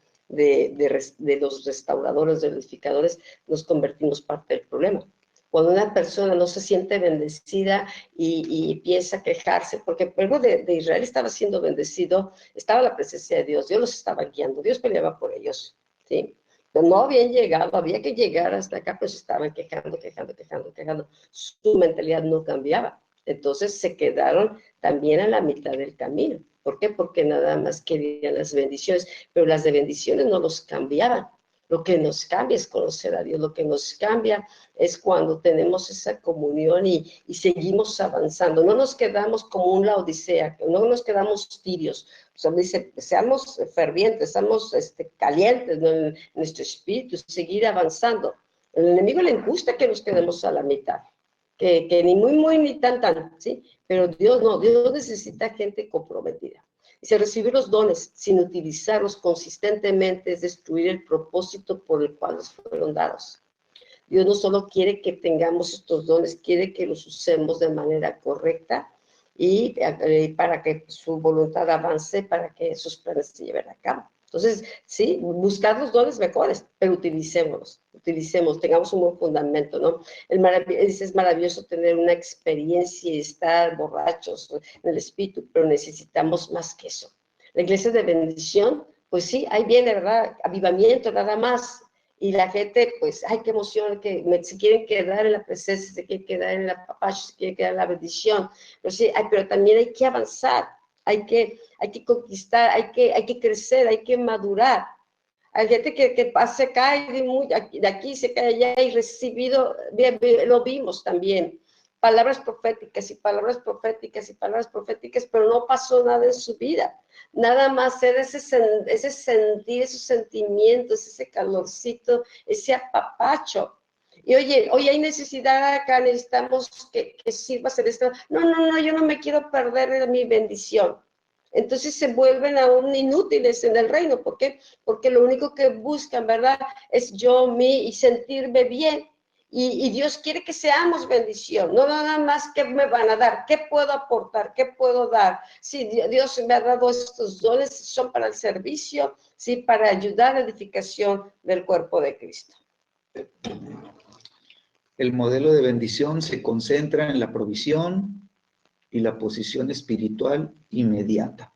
los restauradores, de los edificadores, nos convertimos parte del problema. Cuando una persona no se siente bendecida y piensa quejarse, porque el pueblo de Israel estaba siendo bendecido, estaba la presencia de Dios, Dios los estaba guiando, Dios peleaba por ellos, ¿sí? Pero no habían llegado, había que llegar hasta acá, pero se estaban quejando. Su mentalidad no cambiaba. Entonces se quedaron también a la mitad del camino. ¿Por qué? Porque nada más querían las bendiciones, pero las de bendiciones no los cambiaban. Lo que nos cambia es conocer a Dios, lo que nos cambia es cuando tenemos esa comunión y seguimos avanzando. No nos quedamos como un Laodicea, no nos quedamos tibios. O sea, dice, seamos fervientes, seamos calientes, ¿no? En nuestro espíritu, seguir avanzando. Al enemigo le gusta que nos quedemos a la mitad, que ni muy, ni tan, ¿sí? Pero Dios no, Dios necesita gente comprometida. Dice, recibir los dones sin utilizarlos consistentemente es destruir el propósito por el cual nos fueron dados. Dios no solo quiere que tengamos estos dones, quiere que los usemos de manera correcta y para que su voluntad avance, para que sus planes se lleven a cabo. Entonces, sí, buscar los dones mejores, pero utilicemos, tengamos un buen fundamento, ¿no? Es maravilloso tener una experiencia y estar borrachos en el espíritu, pero necesitamos más que eso. La iglesia de bendición, pues sí, ahí viene, ¿verdad? Avivamiento, nada más. Y la gente, pues, ay, qué emoción, se quieren quedar en la presencia, se quieren quedar en la papacha, se quieren quedar en la bendición. Pero sí, pero también hay que avanzar, hay que conquistar, hay que crecer, hay que madurar. Hay gente que se cae de aquí, se cae allá y recibido, lo vimos también. Palabras proféticas y palabras proféticas y palabras proféticas, pero no pasó nada en su vida. Nada más era ese sentir, esos sentimientos, ese calorcito, ese apapacho. Y oye, hay necesidad acá, necesitamos que sirvas en esto. No, yo no me quiero perder mi bendición. Entonces se vuelven aún inútiles en el reino. ¿Por qué? Porque lo único que buscan, ¿verdad? Es yo, mí y sentirme bien. Y Dios quiere que seamos bendición, no nada más que me van a dar, qué puedo aportar, qué puedo dar. Sí, Dios me ha dado estos dones, son para el servicio, sí, para ayudar a la edificación del cuerpo de Cristo. El modelo de bendición se concentra en la provisión, y la posición espiritual inmediata.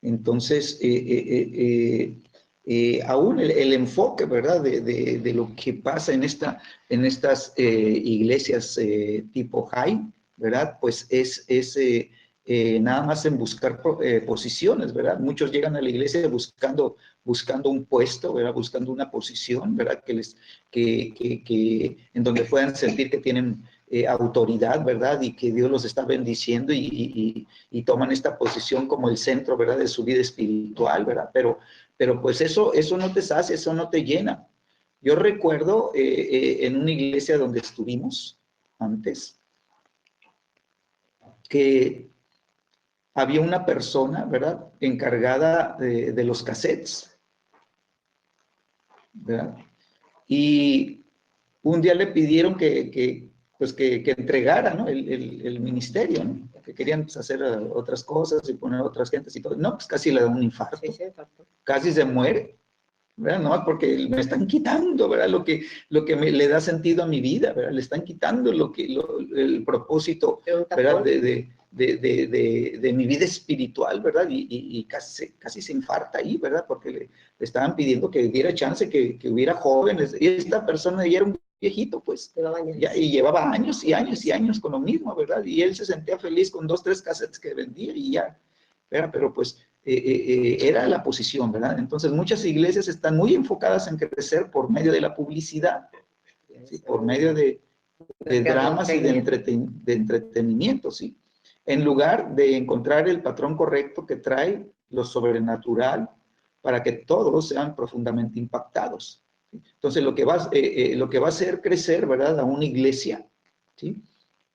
Entonces, aún el enfoque, ¿verdad?, de lo que pasa en estas iglesias tipo high, ¿verdad?, pues es nada más en buscar posiciones, ¿verdad? Muchos llegan a la iglesia buscando un puesto, ¿verdad?, buscando una posición, ¿verdad?, en donde puedan sentir que tienen autoridad, ¿verdad?, y que Dios los está bendiciendo y toman esta posición como el centro, ¿verdad?, de su vida espiritual, ¿verdad? Pero pues eso no te sacia, eso no te llena. Yo recuerdo en una iglesia donde estuvimos antes, que había una persona, ¿verdad?, encargada de los cassettes, ¿verdad? Y un día le pidieron que entregara, ¿no?, el ministerio, ¿no?, que querían pues, hacer otras cosas y poner otras gentes y todo. No, pues casi le da un infarto, sí, casi se muere, ¿verdad? No, porque me están quitando, ¿verdad?, lo que le da sentido a mi vida, ¿verdad? Le están quitando el propósito, ¿verdad?, de mi vida espiritual, ¿verdad? Y casi se infarta ahí, ¿verdad? Porque le estaban pidiendo que diera chance, que hubiera jóvenes. Y esta persona ya era un viejito, pues, ya, y llevaba años y años y años con lo mismo, ¿verdad? Y él se sentía feliz con 2, 3 cassettes que vendía y ya, ¿verdad? Pero pues era la posición, ¿verdad? Entonces muchas iglesias están muy enfocadas en crecer por medio de la publicidad, ¿sí?, por medio de dramas y de entretenimiento, ¿sí?, en lugar de encontrar el patrón correcto que trae lo sobrenatural para que todos sean profundamente impactados. Entonces lo que va a hacer crecer, ¿verdad?, a una iglesia, ¿sí?,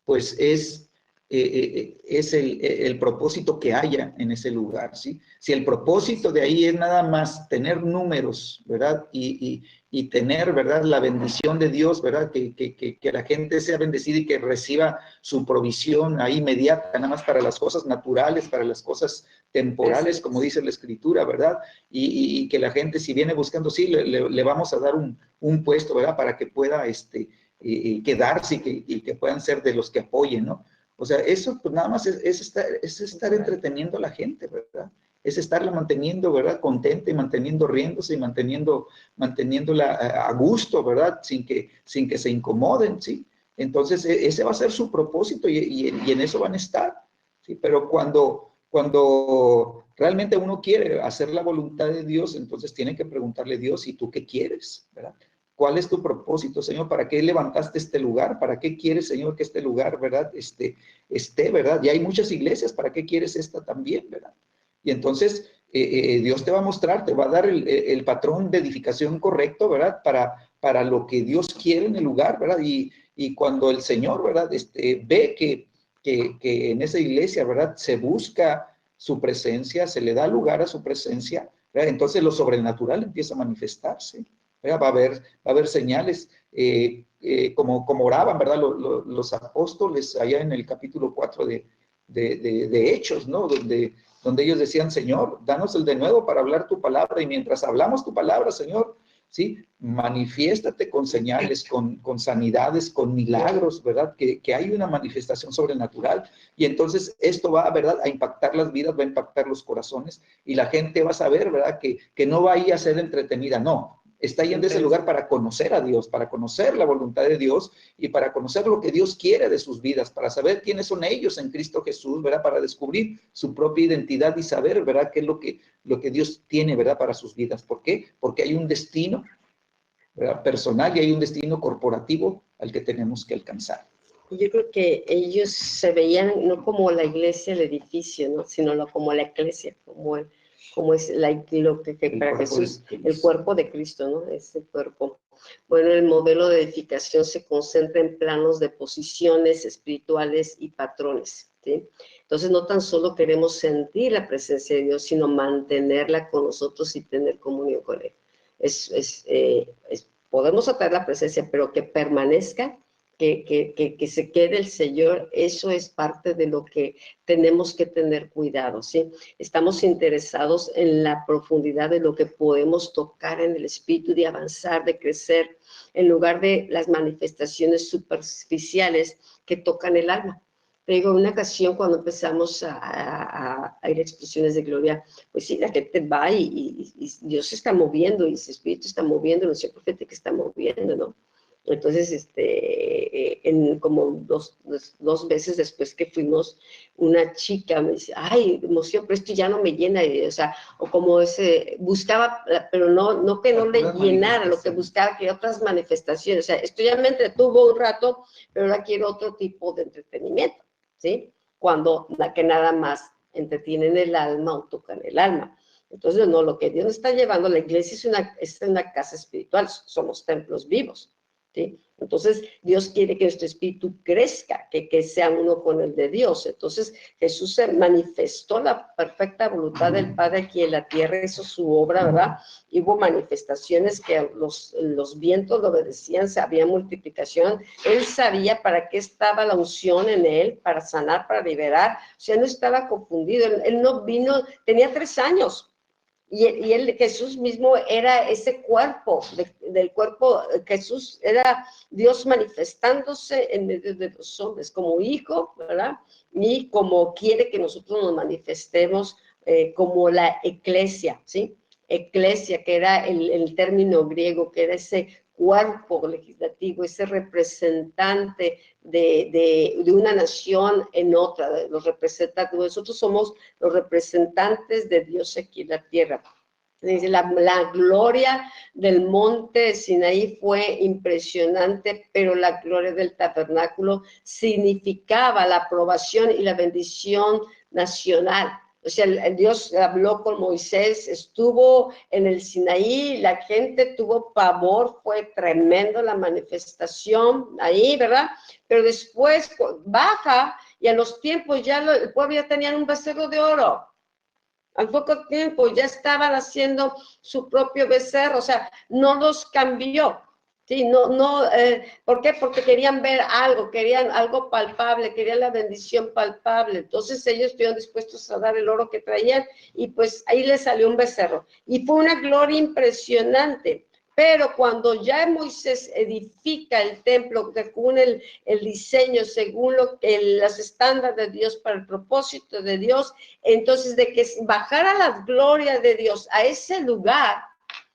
pues es el propósito que haya en ese lugar, ¿sí? Si el propósito de ahí es nada más tener números, ¿verdad?, y tener, ¿verdad?, la bendición de Dios, ¿verdad?, que la gente sea bendecida y que reciba su provisión ahí inmediata, nada más para las cosas naturales, para las cosas temporales, como dice la Escritura, ¿verdad? Y que la gente, si viene buscando, sí, le vamos a dar un puesto, ¿verdad?, para que pueda quedarse y que puedan ser de los que apoyen, ¿no? O sea, eso pues nada más es estar entreteniendo a la gente, ¿verdad? Es estarla manteniendo, ¿verdad?, contenta y manteniendo riéndose y manteniéndola a gusto, ¿verdad?, sin que se incomoden, ¿sí? Entonces, ese va a ser su propósito y en eso van a estar, ¿sí? Pero cuando realmente uno quiere hacer la voluntad de Dios, entonces tiene que preguntarle a Dios, ¿y tú qué quieres?, ¿verdad? ¿Cuál es tu propósito, Señor? ¿Para qué levantaste este lugar? ¿Para qué quieres, Señor, que este lugar, ¿verdad?, esté, ¿verdad? Y hay muchas iglesias, ¿para qué quieres esta también, ¿verdad? Y entonces Dios te va a mostrar, te va a dar el patrón de edificación correcto, ¿verdad?, para lo que Dios quiere en el lugar, ¿verdad? Y cuando el Señor, ¿verdad?, ve que en esa iglesia, ¿verdad?, se busca su presencia, se le da lugar a su presencia, ¿verdad?, entonces lo sobrenatural empieza a manifestarse. Va a haber señales, como oraban, ¿verdad?, los apóstoles allá en el capítulo 4 de Hechos, ¿no?, donde ellos decían, Señor, danos el denuedo para hablar tu palabra, y mientras hablamos tu palabra, Señor, ¿sí?, manifiéstate con señales, con sanidades, con milagros, ¿verdad?, que hay una manifestación sobrenatural, y entonces esto va, ¿verdad?, a impactar las vidas, va a impactar los corazones, y la gente va a saber, ¿verdad?, que no va a ir a ser entretenida, no, está yendo a ese lugar para conocer a Dios, para conocer la voluntad de Dios y para conocer lo que Dios quiere de sus vidas, para saber quiénes son ellos en Cristo Jesús, ¿verdad? Para descubrir su propia identidad y saber, ¿verdad?, qué es lo que Dios tiene, ¿verdad?, para sus vidas. ¿Por qué? Porque hay un destino, ¿verdad?, personal, y hay un destino corporativo al que tenemos que alcanzar. Yo creo que ellos se veían no como la iglesia, el edificio, ¿no?, sino como la iglesia, como es lo que para Jesús, el cuerpo de Cristo, ¿no?, ese cuerpo. Bueno, el modelo de edificación se concentra en planos de posiciones espirituales y patrones, ¿sí? Entonces, no tan solo queremos sentir la presencia de Dios, sino mantenerla con nosotros y tener comunión con Él. Podemos atraer la presencia, pero que permanezca, que se quede el Señor, eso es parte de lo que tenemos que tener cuidado, ¿sí? Estamos interesados en la profundidad de lo que podemos tocar en el espíritu, de avanzar, de crecer, en lugar de las manifestaciones superficiales que tocan el alma. Te digo, una ocasión cuando empezamos a ir a expresiones de gloria, pues sí, la gente va y Dios se está moviendo, y su espíritu está moviendo, nuestro profeta que está moviendo, ¿no? Entonces, como dos veces después que fuimos, una chica me dice, ay, emoción, pero esto ya no me llena, o sea, o como ese, buscaba, pero no que no le llenara, lo que buscaba, que otras manifestaciones, o sea, esto ya me entretuvo un rato, pero ahora quiero otro tipo de entretenimiento, ¿sí? Cuando que nada más entretienen el alma o tocan el alma. Entonces, no, lo que Dios nos está llevando, la iglesia es una casa espiritual, somos templos vivos, ¿sí? Entonces, Dios quiere que nuestro espíritu crezca, que sea uno con el de Dios. Entonces, Jesús se manifestó la perfecta voluntad del Padre aquí en la tierra, hizo su obra, ¿verdad? Y hubo manifestaciones que los vientos lo obedecían, había multiplicación. Él sabía para qué estaba la unción en él, para sanar, para liberar. O sea, no estaba confundido. Él no vino, tenía 3 años. Y él, Jesús mismo era ese cuerpo, del cuerpo, Jesús era Dios manifestándose en medio de los hombres, como hijo, ¿verdad? Y como quiere que nosotros nos manifestemos como la eclesia, ¿sí? Eclesia, que era el término griego, que era ese cuerpo legislativo, ese representante de una nación en otra, los representantes. Nosotros somos los representantes de Dios aquí en la tierra. Dice, la gloria del monte Sinaí fue impresionante, pero la gloria del tabernáculo significaba la aprobación y la bendición nacional. O sea, el Dios habló con Moisés, estuvo en el Sinaí, la gente tuvo pavor, fue tremendo la manifestación ahí, ¿verdad? Pero después baja y a los tiempos ya el pueblo ya tenían un becerro de oro. Al poco tiempo ya estaban haciendo su propio becerro, o sea, no los cambió. Sí, ¿por qué? Porque querían ver algo, querían algo palpable, querían la bendición palpable. Entonces ellos estuvieron dispuestos a dar el oro que traían y pues ahí les salió un becerro. Y fue una gloria impresionante. Pero cuando ya Moisés edifica el templo según el diseño, según los estándares de Dios para el propósito de Dios, entonces de que bajara la gloria de Dios a ese lugar,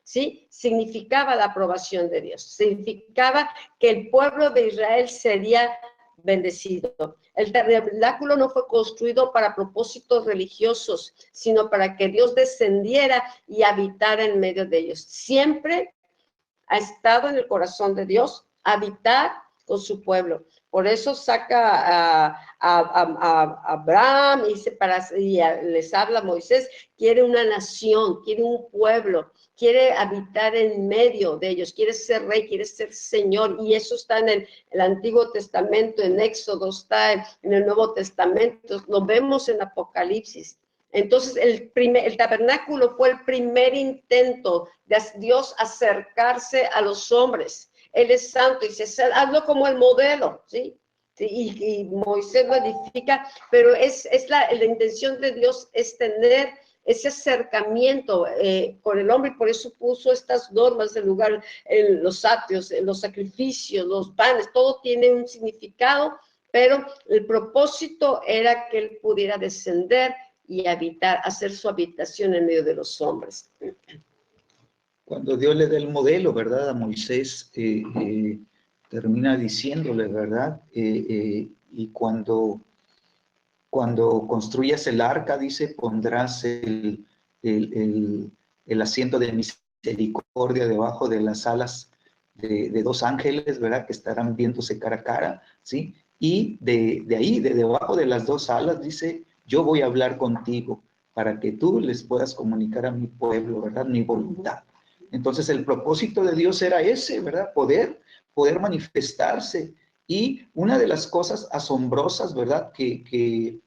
¿sí? Significaba la aprobación de Dios, significaba que el pueblo de Israel sería bendecido. El tabernáculo no fue construido para propósitos religiosos, sino para que Dios descendiera y habitara en medio de ellos. Siempre ha estado en el corazón de Dios habitar con su pueblo. Por eso saca a Abraham y les habla a Moisés, quiere una nación, quiere un pueblo, quiere habitar en medio de ellos, quiere ser rey, quiere ser señor, y eso está en el Antiguo Testamento, en Éxodo, está en el Nuevo Testamento, lo vemos en Apocalipsis. Entonces, el tabernáculo fue el primer intento de Dios acercarse a los hombres. Él es santo y dice, hazlo como el modelo, ¿sí? Y Moisés lo edifica, pero la intención de Dios es tener ese acercamiento con el hombre, y por eso puso estas normas del lugar, los atrios, los sacrificios, los panes, todo tiene un significado, pero el propósito era que él pudiera descender y habitar, hacer su habitación en medio de los hombres. Cuando Dios le da el modelo, ¿verdad? A Moisés, termina diciéndole, ¿verdad? Y cuando construyas el arca, dice, pondrás el asiento de misericordia debajo de las alas de 2 ángeles, ¿verdad? Que estarán viéndose cara a cara, ¿sí? Y de ahí, de debajo de las 2 alas, dice, yo voy a hablar contigo para que tú les puedas comunicar a mi pueblo, ¿verdad? Mi voluntad. Entonces, el propósito de Dios era ese, ¿verdad? Poder manifestarse. Y una de las cosas asombrosas, ¿verdad? Que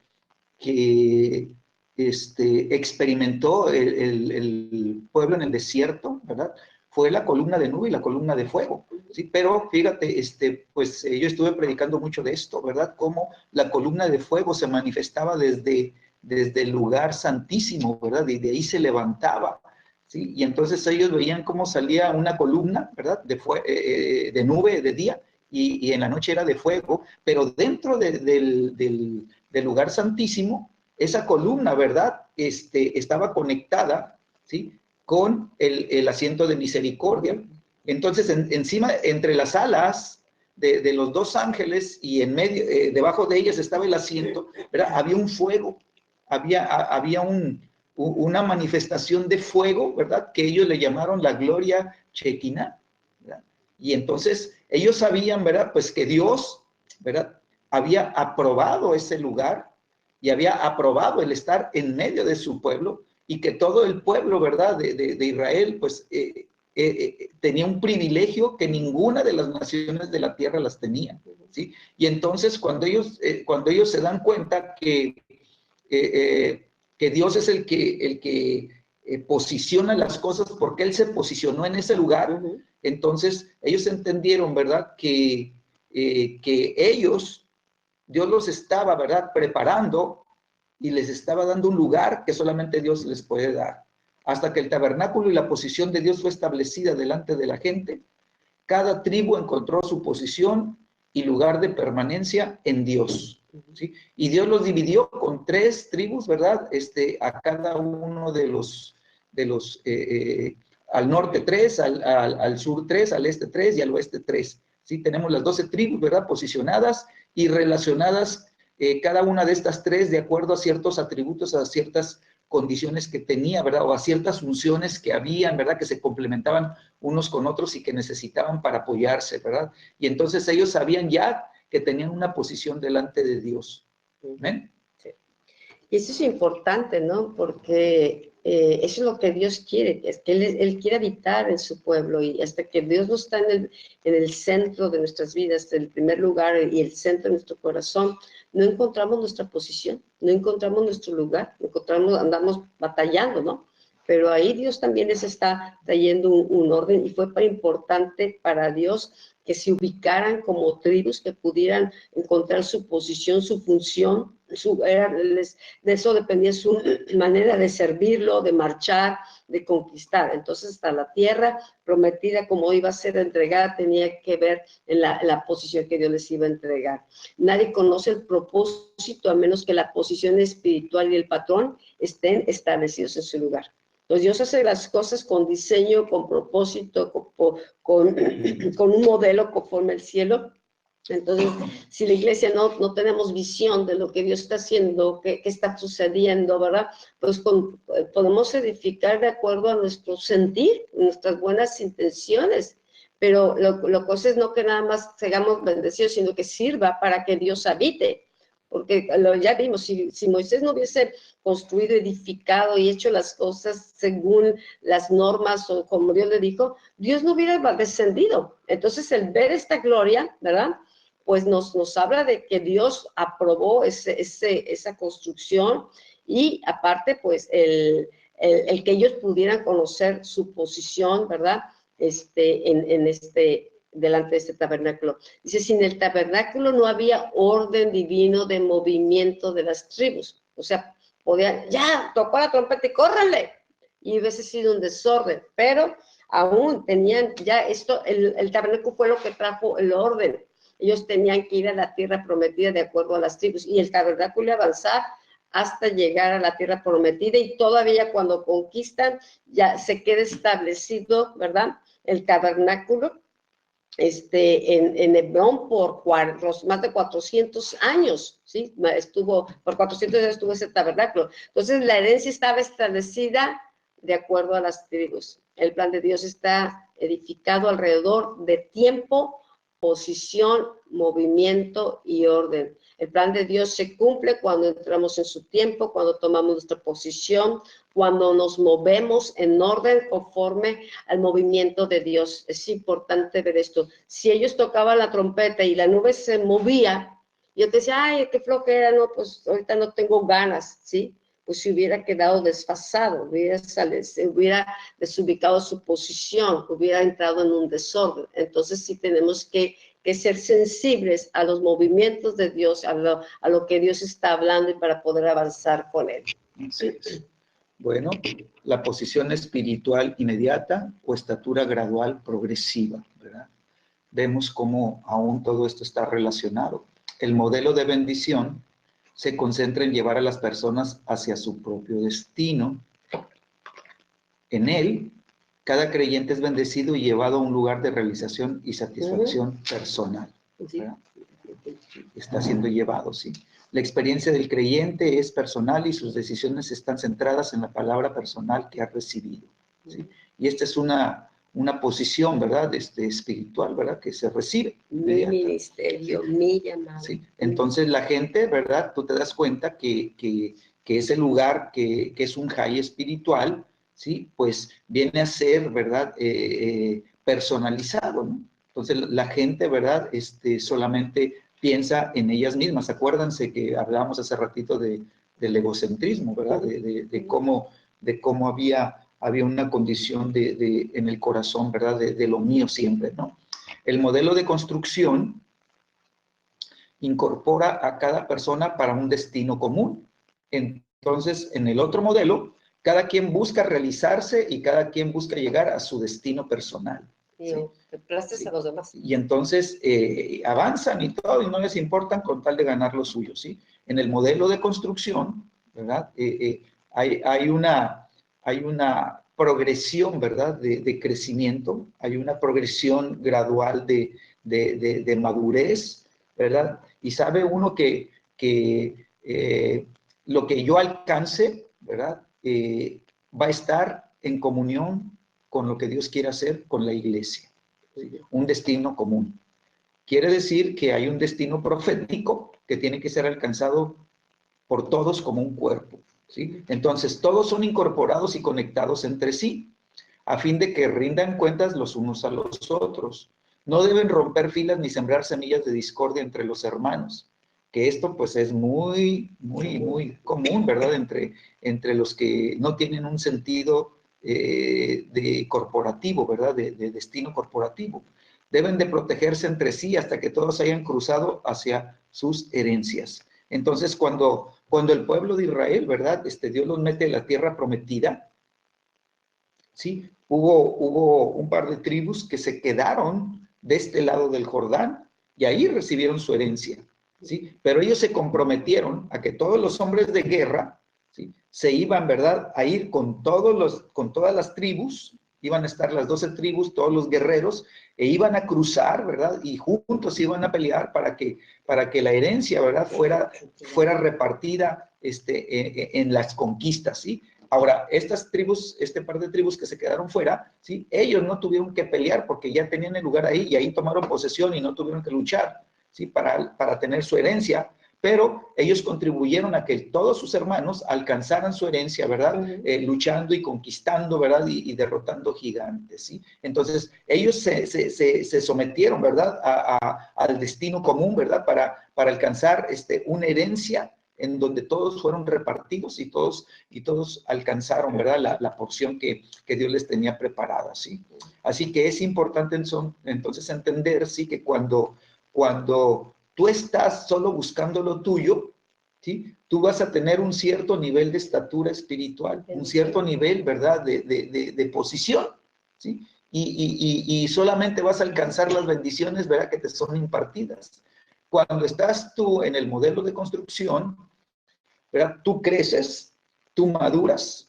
experimentó el pueblo en el desierto, ¿verdad? Fue la columna de nube y la columna de fuego, ¿sí? Pero fíjate, pues yo estuve predicando mucho de esto, ¿verdad? Cómo la columna de fuego se manifestaba desde el lugar santísimo, ¿verdad? Y de ahí se levantaba, ¿sí? Y entonces ellos veían cómo salía una columna, ¿verdad? De nube de día, y en la noche era de fuego, pero dentro del lugar santísimo, esa columna, ¿verdad? Estaba conectada, ¿sí? Con el asiento de misericordia. Entonces, encima, entre las alas de los dos ángeles y en medio, debajo de ellas estaba el asiento, ¿verdad? Había un fuego, había una manifestación de fuego, ¿verdad? Que ellos le llamaron la gloria Shekinah, ¿verdad? Y entonces ellos sabían, ¿verdad? Pues que Dios, ¿verdad? Había aprobado ese lugar y había aprobado el estar en medio de su pueblo y que todo el pueblo, ¿verdad? De Israel, pues tenía un privilegio que ninguna de las naciones de la tierra las tenía, ¿sí? Y entonces cuando ellos se dan cuenta que Dios es el que posiciona las cosas porque Él se posicionó en ese lugar, entonces ellos entendieron, ¿verdad? Que ellos, Dios los estaba, ¿verdad? Preparando y les estaba dando un lugar que solamente Dios les puede dar. Hasta que el tabernáculo y la posición de Dios fue establecida delante de la gente, cada tribu encontró su posición y lugar de permanencia en Dios, ¿sí? Y Dios los dividió con 3 tribus, ¿verdad? A cada uno de los al norte 3, al sur 3, al este 3 y al oeste 3. ¿Sí? Tenemos las 12 tribus, ¿verdad? Posicionadas y relacionadas cada una de estas 3 de acuerdo a ciertos atributos, a ciertas condiciones que tenía, ¿verdad? O a ciertas funciones que habían, ¿verdad? Que se complementaban unos con otros y que necesitaban para apoyarse, ¿verdad? Y entonces ellos sabían ya que tenían una posición delante de Dios. ¿Amén? Sí. Y eso es importante, ¿no? Porque eso es lo que Dios quiere, es que Él quiere habitar en su pueblo y hasta que Dios no está en el centro de nuestras vidas, el primer lugar y el centro de nuestro corazón, no encontramos nuestra posición, no encontramos nuestro lugar, andamos batallando, ¿no? Pero ahí Dios también les está trayendo un orden y fue importante para Dios que se ubicaran como tribus, que pudieran encontrar su posición, su función, de eso dependía su manera de servirlo, de marchar, de conquistar. Entonces, hasta la tierra prometida, como iba a ser entregada, tenía que ver en la posición que Dios les iba a entregar. Nadie conoce el propósito a menos que la posición espiritual y el patrón estén establecidos en su lugar. Entonces, Dios hace las cosas con diseño, con propósito, con un modelo conforme al cielo. Entonces, si la iglesia no tenemos visión de lo que Dios está haciendo, qué está sucediendo, ¿verdad? Pues podemos edificar de acuerdo a nuestro sentir, nuestras buenas intenciones, pero lo cosa es no que nada más seamos bendecidos, sino que sirva para que Dios habite. Porque ya vimos, si Moisés no hubiese construido, edificado y hecho las cosas según las normas o como Dios le dijo, Dios no hubiera descendido. Entonces, el ver esta gloria, ¿verdad?, pues nos habla de que Dios aprobó esa construcción y aparte, pues, el que ellos pudieran conocer su posición, ¿verdad?, delante de este tabernáculo. Dice, sin el tabernáculo no había orden divino de movimiento de las tribus. O sea, podían, ya, tocó la trompeta y córranle. Y hubiese sido un desorden, pero aún tenían ya esto, el tabernáculo fue lo que trajo el orden. Ellos tenían que ir a la tierra prometida de acuerdo a las tribus y el tabernáculo avanzar hasta llegar a la tierra prometida y todavía cuando conquistan ya se queda establecido, ¿verdad?, el tabernáculo en Hebrón por más de 400 años, ¿sí? Por 400 años estuvo ese tabernáculo. Entonces la herencia estaba establecida de acuerdo a las tribus. El plan de Dios está edificado alrededor de tiempo, posición, movimiento y orden. El plan de Dios se cumple cuando entramos en su tiempo, cuando tomamos nuestra posición, cuando nos movemos en orden conforme al movimiento de Dios. Es importante ver esto. Si ellos tocaban la trompeta y la nube se movía, yo te decía, ay, qué flojera, no, pues ahorita no tengo ganas, ¿sí? Pues se hubiera quedado desfasado, se hubiera desubicado su posición, hubiera entrado en un desorden. Entonces sí tenemos que ser sensibles a los movimientos de Dios, a lo que Dios está hablando y para poder avanzar con él. Sí. Bueno, la posición espiritual inmediata o estatura gradual progresiva, ¿verdad? vemos cómo aún todo esto está relacionado. El modelo de bendición se concentra en llevar a las personas hacia su propio destino. En él, cada creyente es bendecido y llevado a un lugar de realización y satisfacción personal. ¿Verdad? Está siendo llevado, ¿sí? La experiencia del creyente es personal y sus decisiones están centradas en la palabra personal que ha recibido, ¿sí? Y esta es una posición, ¿verdad? Espiritual, ¿verdad? Que se recibe. Mi ministerio, mi llamado. Sí. Entonces la gente, ¿verdad? Tú te das cuenta que ese lugar que es un high espiritual, ¿sí? Pues viene a ser, ¿verdad? Personalizado, ¿no? Entonces la gente, ¿verdad? Solamente piensa en ellas mismas. Acuérdense que hablábamos hace ratito del egocentrismo, ¿verdad? De cómo había una condición en el corazón, ¿verdad? De lo mío siempre, ¿no? El modelo de construcción incorpora a cada persona para un destino común. Entonces, en el otro modelo, cada quien busca realizarse y cada quien busca llegar a su destino personal. ¿Sí? Sí. A los demás. Y entonces avanzan y todo, y no les importan con tal de ganar lo suyo, ¿sí? En el modelo de construcción, ¿verdad? Hay una progresión, ¿verdad? De crecimiento, hay una progresión gradual de madurez, ¿verdad? Y sabe uno que lo que yo alcance, ¿verdad? Va a estar en comunión con lo que Dios quiere hacer con la iglesia. Un destino común. Quiere decir que hay un destino profético que tiene que ser alcanzado por todos como un cuerpo, ¿sí? Entonces, todos son incorporados y conectados entre sí, a fin de que rindan cuentas los unos a los otros. No deben romper filas ni sembrar semillas de discordia entre los hermanos, que esto pues es muy común, ¿verdad? Entre los que no tienen un sentido de corporativo, ¿verdad? De destino corporativo. Deben de protegerse entre sí hasta que todos hayan cruzado hacia sus herencias. Entonces, cuando el pueblo de Israel, ¿verdad? Dios los mete en la tierra prometida, ¿sí? Hubo un par de tribus que se quedaron de este lado del Jordán y ahí recibieron su herencia, ¿sí? Pero ellos se comprometieron a que todos los hombres de guerra, ¿sí? Se iban, ¿verdad? A ir con todas las tribus, iban a estar las 12 tribus, todos los guerreros, e iban a cruzar, ¿verdad? Y juntos iban a pelear para que la herencia, ¿verdad? Fuera repartida en las conquistas, ¿sí? Ahora, estas tribus, par de tribus que se quedaron fuera, ¿sí? Ellos no tuvieron que pelear porque ya tenían el lugar ahí y ahí tomaron posesión y no tuvieron que luchar, ¿sí? Para tener su herencia, pero ellos contribuyeron a que todos sus hermanos alcanzaran su herencia, ¿verdad? Luchando y conquistando, ¿verdad? Y derrotando gigantes, ¿sí? Entonces, ellos se sometieron, ¿verdad? Al destino común, ¿verdad? Para alcanzar una herencia en donde todos fueron repartidos y todos alcanzaron, ¿verdad? La porción que Dios les tenía preparada, ¿sí? Así que es importante entonces entender, ¿sí? Que cuando tú estás solo buscando lo tuyo, ¿sí? Tú vas a tener un cierto nivel de estatura espiritual, un cierto nivel, ¿verdad? De posición, ¿sí? Y solamente vas a alcanzar las bendiciones, ¿verdad? Que te son impartidas. Cuando estás tú en el modelo de construcción, ¿verdad? Tú creces, tú maduras,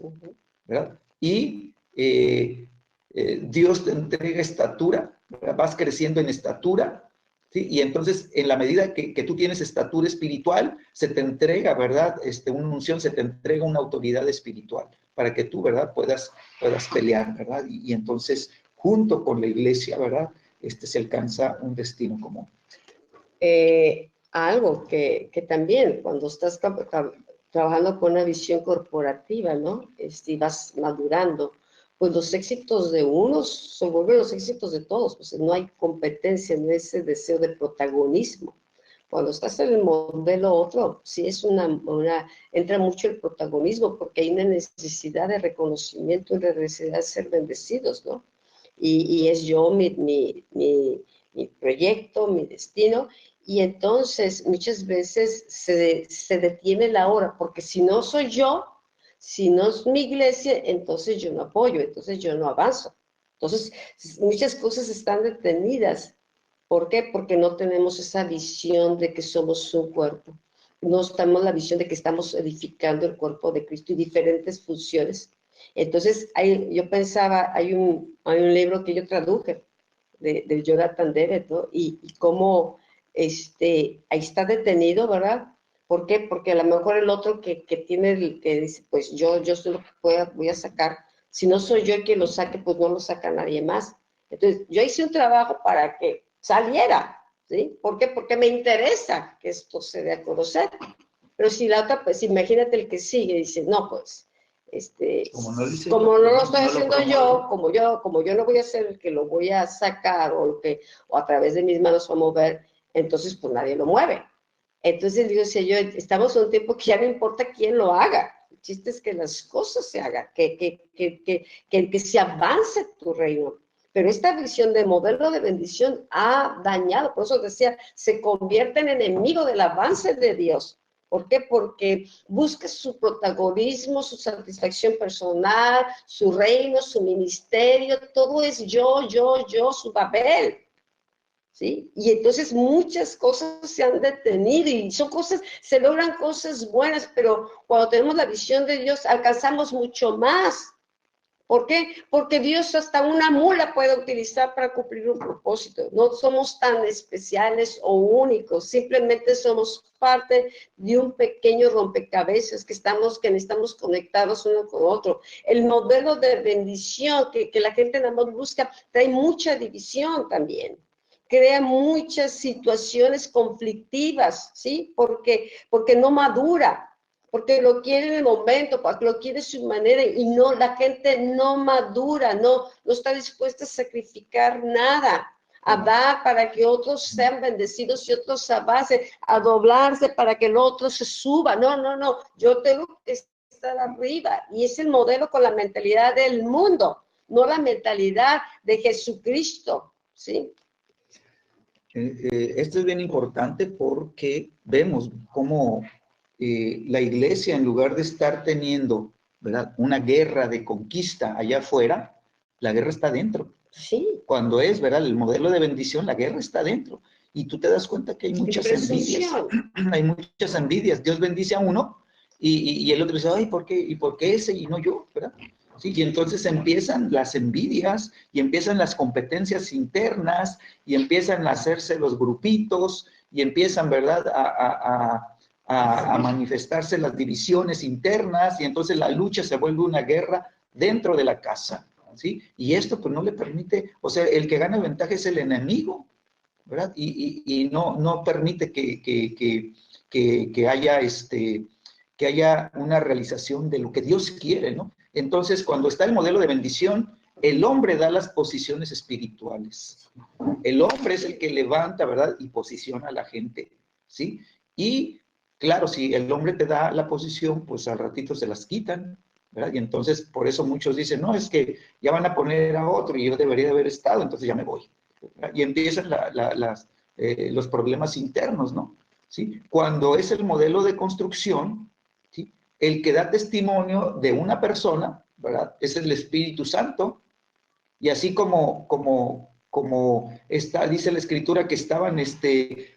¿verdad? Y Dios te entrega estatura, ¿verdad? Vas creciendo en estatura, ¿sí? Y entonces, en la medida que tú tienes estatura espiritual, se te entrega, ¿verdad? Una unción, se te entrega una autoridad espiritual para que tú, ¿verdad? Puedas pelear, ¿verdad? Y entonces, junto con la iglesia, ¿verdad? Se alcanza un destino común. Algo que también cuando estás trabajando con una visión corporativa, ¿no? Y vas madurando, pues los éxitos de unos se vuelven los éxitos de todos, pues no hay competencia, no hay ese deseo de protagonismo. Cuando estás en el modelo otro, sí es entra mucho el protagonismo porque hay una necesidad de reconocimiento, una necesidad de ser bendecidos, ¿no? Y es yo, mi proyecto, mi destino. Y entonces muchas veces se detiene la obra, porque si no soy yo, si no es mi iglesia, entonces yo no apoyo, entonces yo no avanzo. Entonces muchas cosas están detenidas ¿Por qué? Porque no tenemos esa visión de que somos un cuerpo. No estamos la visión de que estamos edificando el cuerpo de Cristo y diferentes funciones. Entonces, yo pensaba, hay un libro que yo traduje de Jonathan Debet, ¿no? Y cómo ahí está detenido, ¿verdad? ¿Por qué? Porque a lo mejor el otro que que dice, pues yo soy lo que voy a sacar. Si no soy yo el que lo saque, pues no lo saca nadie más. Entonces, yo hice un trabajo para que saliera, ¿sí? ¿Por qué? Porque me interesa que esto se dé a conocer. Pero si la otra, pues imagínate el que sigue, dice, no, pues, como no lo estoy haciendo yo, como yo no voy a ser el que lo voy a sacar o a través de mis manos va a mover, entonces pues nadie lo mueve. Entonces digo, si yo, estamos en un tiempo que ya no importa quién lo haga, el chiste es que las cosas se hagan, que se avance tu reino. Pero esta visión de modelo de bendición ha dañado, por eso decía, se convierte en enemigo del avance de Dios. ¿Por qué? Porque busca su protagonismo, su satisfacción personal, su reino, su ministerio, todo es yo, su papel. ¿Sí? Y entonces muchas cosas se han detenido y son cosas, se logran cosas buenas, pero cuando tenemos la visión de Dios alcanzamos mucho más. ¿Por qué? Porque Dios hasta una mula puede utilizar para cumplir un propósito. No somos tan especiales o únicos, simplemente somos parte de un pequeño rompecabezas que necesitamos conectados uno con otro. El modelo de bendición que la gente nada más busca trae mucha división también. Crea muchas situaciones conflictivas, ¿sí? Porque no madura, porque lo quiere en el momento, porque lo quiere de su manera y no, la gente no madura, no está dispuesta a sacrificar nada, a dar para que otros sean bendecidos y otros avancen, a doblarse para que el otro se suba. No, yo tengo que estar arriba y es el modelo con la mentalidad del mundo, no la mentalidad de Jesucristo, ¿sí? Esto es bien importante porque vemos cómo la iglesia, en lugar de estar teniendo, ¿verdad?, una guerra de conquista allá afuera, la guerra está dentro. Sí. Cuando es, ¿verdad?, el modelo de bendición, la guerra está dentro. Y tú te das cuenta que hay muchas envidias. Hay muchas envidias. Dios bendice a uno y el otro dice, ay, ¿por qué? ¿Y por qué ese y no yo? ¿Verdad? Sí, y entonces empiezan las envidias y empiezan las competencias internas y empiezan a hacerse los grupitos y empiezan, ¿verdad?, a manifestarse las divisiones internas y entonces la lucha se vuelve una guerra dentro de la casa, ¿sí? Y esto pues no le permite, o sea, el que gana ventaja es el enemigo, ¿verdad? Y no permite que haya que haya una realización de lo que Dios quiere, ¿no? Entonces, cuando está el modelo de bendición, el hombre da las posiciones espirituales. El hombre es el que levanta, ¿verdad?, y posiciona a la gente, ¿sí? Y, claro, si el hombre te da la posición, pues al ratito se las quitan, ¿verdad? Y entonces, por eso muchos dicen, no, es que ya van a poner a otro y yo debería de haber estado, entonces ya me voy. ¿Verdad? Y empiezan los problemas internos, ¿no? ¿Sí? Cuando es el modelo de construcción, ¿sí?, el que da testimonio de una persona, ¿verdad?, es el Espíritu Santo, y así como dice la Escritura que estaban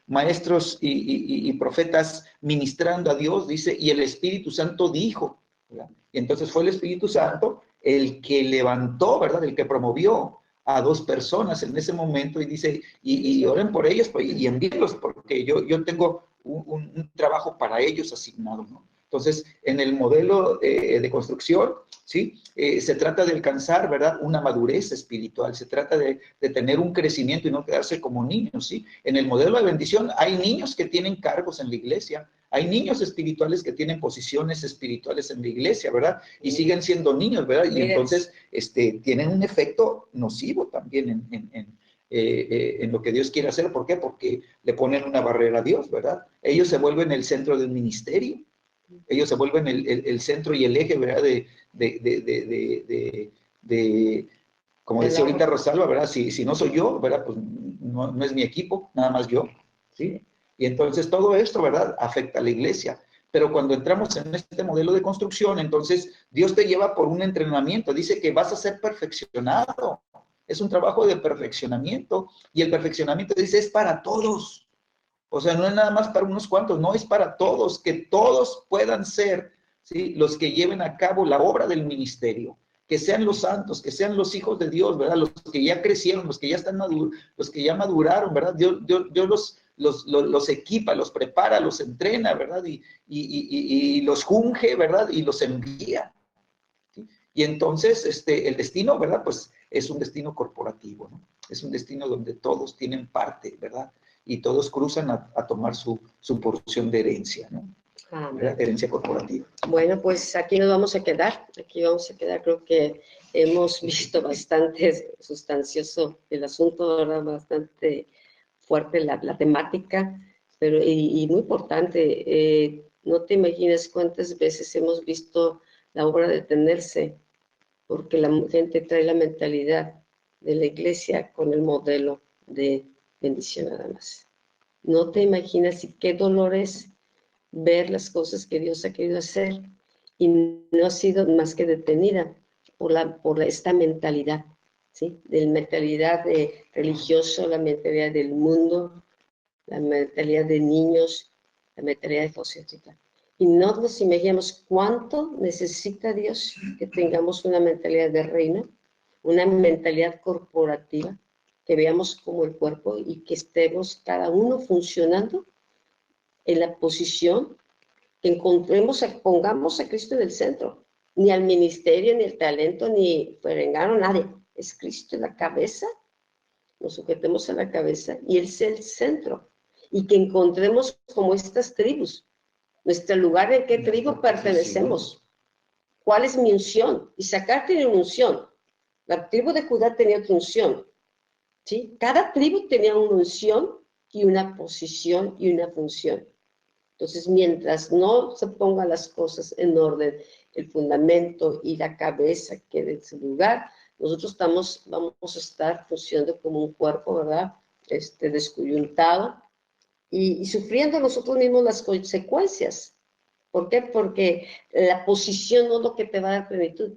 maestros y profetas ministrando a Dios, dice, y el Espíritu Santo dijo, ¿verdad? Y entonces fue el Espíritu Santo el que levantó, ¿verdad?, el que promovió a dos personas en ese momento y dice, y oren por ellos y envíenlos porque yo tengo un trabajo para ellos asignado, ¿no? Entonces, en el modelo de construcción, ¿sí?, se trata de alcanzar, ¿verdad?, una madurez espiritual, se trata de tener un crecimiento y no quedarse como niños, ¿sí? En el modelo de bendición hay niños que tienen cargos en la iglesia, hay niños espirituales que tienen posiciones espirituales en la iglesia, ¿verdad? Y siguen siendo niños, ¿verdad? Y entonces tienen un efecto nocivo también en lo que Dios quiere hacer. ¿Por qué? Porque le ponen una barrera a Dios, ¿verdad? Ellos se vuelven el centro del ministerio. Ellos se vuelven el centro y el eje, ¿verdad? Como decía ahorita Rosalba, ¿verdad? Si no soy yo, ¿verdad? Pues no es mi equipo, nada más yo, ¿sí? Y entonces todo esto, ¿verdad?, afecta a la iglesia. Pero cuando entramos en este modelo de construcción, entonces Dios te lleva por un entrenamiento. Dice que vas a ser perfeccionado. Es un trabajo de perfeccionamiento. Y el perfeccionamiento, dice, es para todos. O sea, no es nada más para unos cuantos, no, es para todos, que todos puedan ser, ¿sí?, los que lleven a cabo la obra del ministerio, que sean los santos, que sean los hijos de Dios, ¿verdad? Los que ya crecieron, los que ya están maduros, los que ya maduraron, ¿verdad? Dios los equipa, los prepara, los entrena, ¿verdad? Y los unge, ¿verdad? Y los envía. ¿Sí? Y entonces, el destino, ¿verdad? Pues es un destino corporativo, ¿no? Es un destino donde todos tienen parte, ¿verdad? Y todos cruzan a tomar su porción de herencia, ¿no? Herencia corporativa. Bueno, pues aquí nos vamos a quedar. Aquí vamos a quedar. Creo que hemos visto bastante sustancioso el asunto, ¿verdad? Bastante fuerte la temática, pero y muy importante. No te imaginas cuántas veces hemos visto la obra detenerse porque la gente trae la mentalidad de la iglesia con el modelo de bendición nada más. No te imaginas y qué dolor es ver las cosas que Dios ha querido hacer y no ha sido más que detenida por esta mentalidad, ¿sí? De la mentalidad de religioso, la mentalidad del mundo, la mentalidad de niños, la mentalidad de josencita. Y no nos imaginamos cuánto necesita Dios que tengamos una mentalidad de reino, una mentalidad corporativa, que veamos como el cuerpo y que estemos cada uno funcionando en la posición que encontremos, pongamos a Cristo en el centro, ni al ministerio, ni el talento, ni perengano, nadie. Es Cristo en la cabeza, nos sujetemos a la cabeza y Él es el centro. Y que encontremos como estas tribus, nuestro lugar, en qué tribu pertenecemos, cuál es mi unción. Isaacar tiene una unción, la tribu de Judá tenía otra unción, ¿sí? Cada tribu tenía una unción y una posición y una función. Entonces, mientras no se pongan las cosas en orden, el fundamento y la cabeza quede en su lugar, nosotros vamos a estar funcionando como un cuerpo, ¿verdad? Descoyuntado y sufriendo nosotros mismos las consecuencias. ¿Por qué? Porque la posición no es lo que te va a dar plenitud.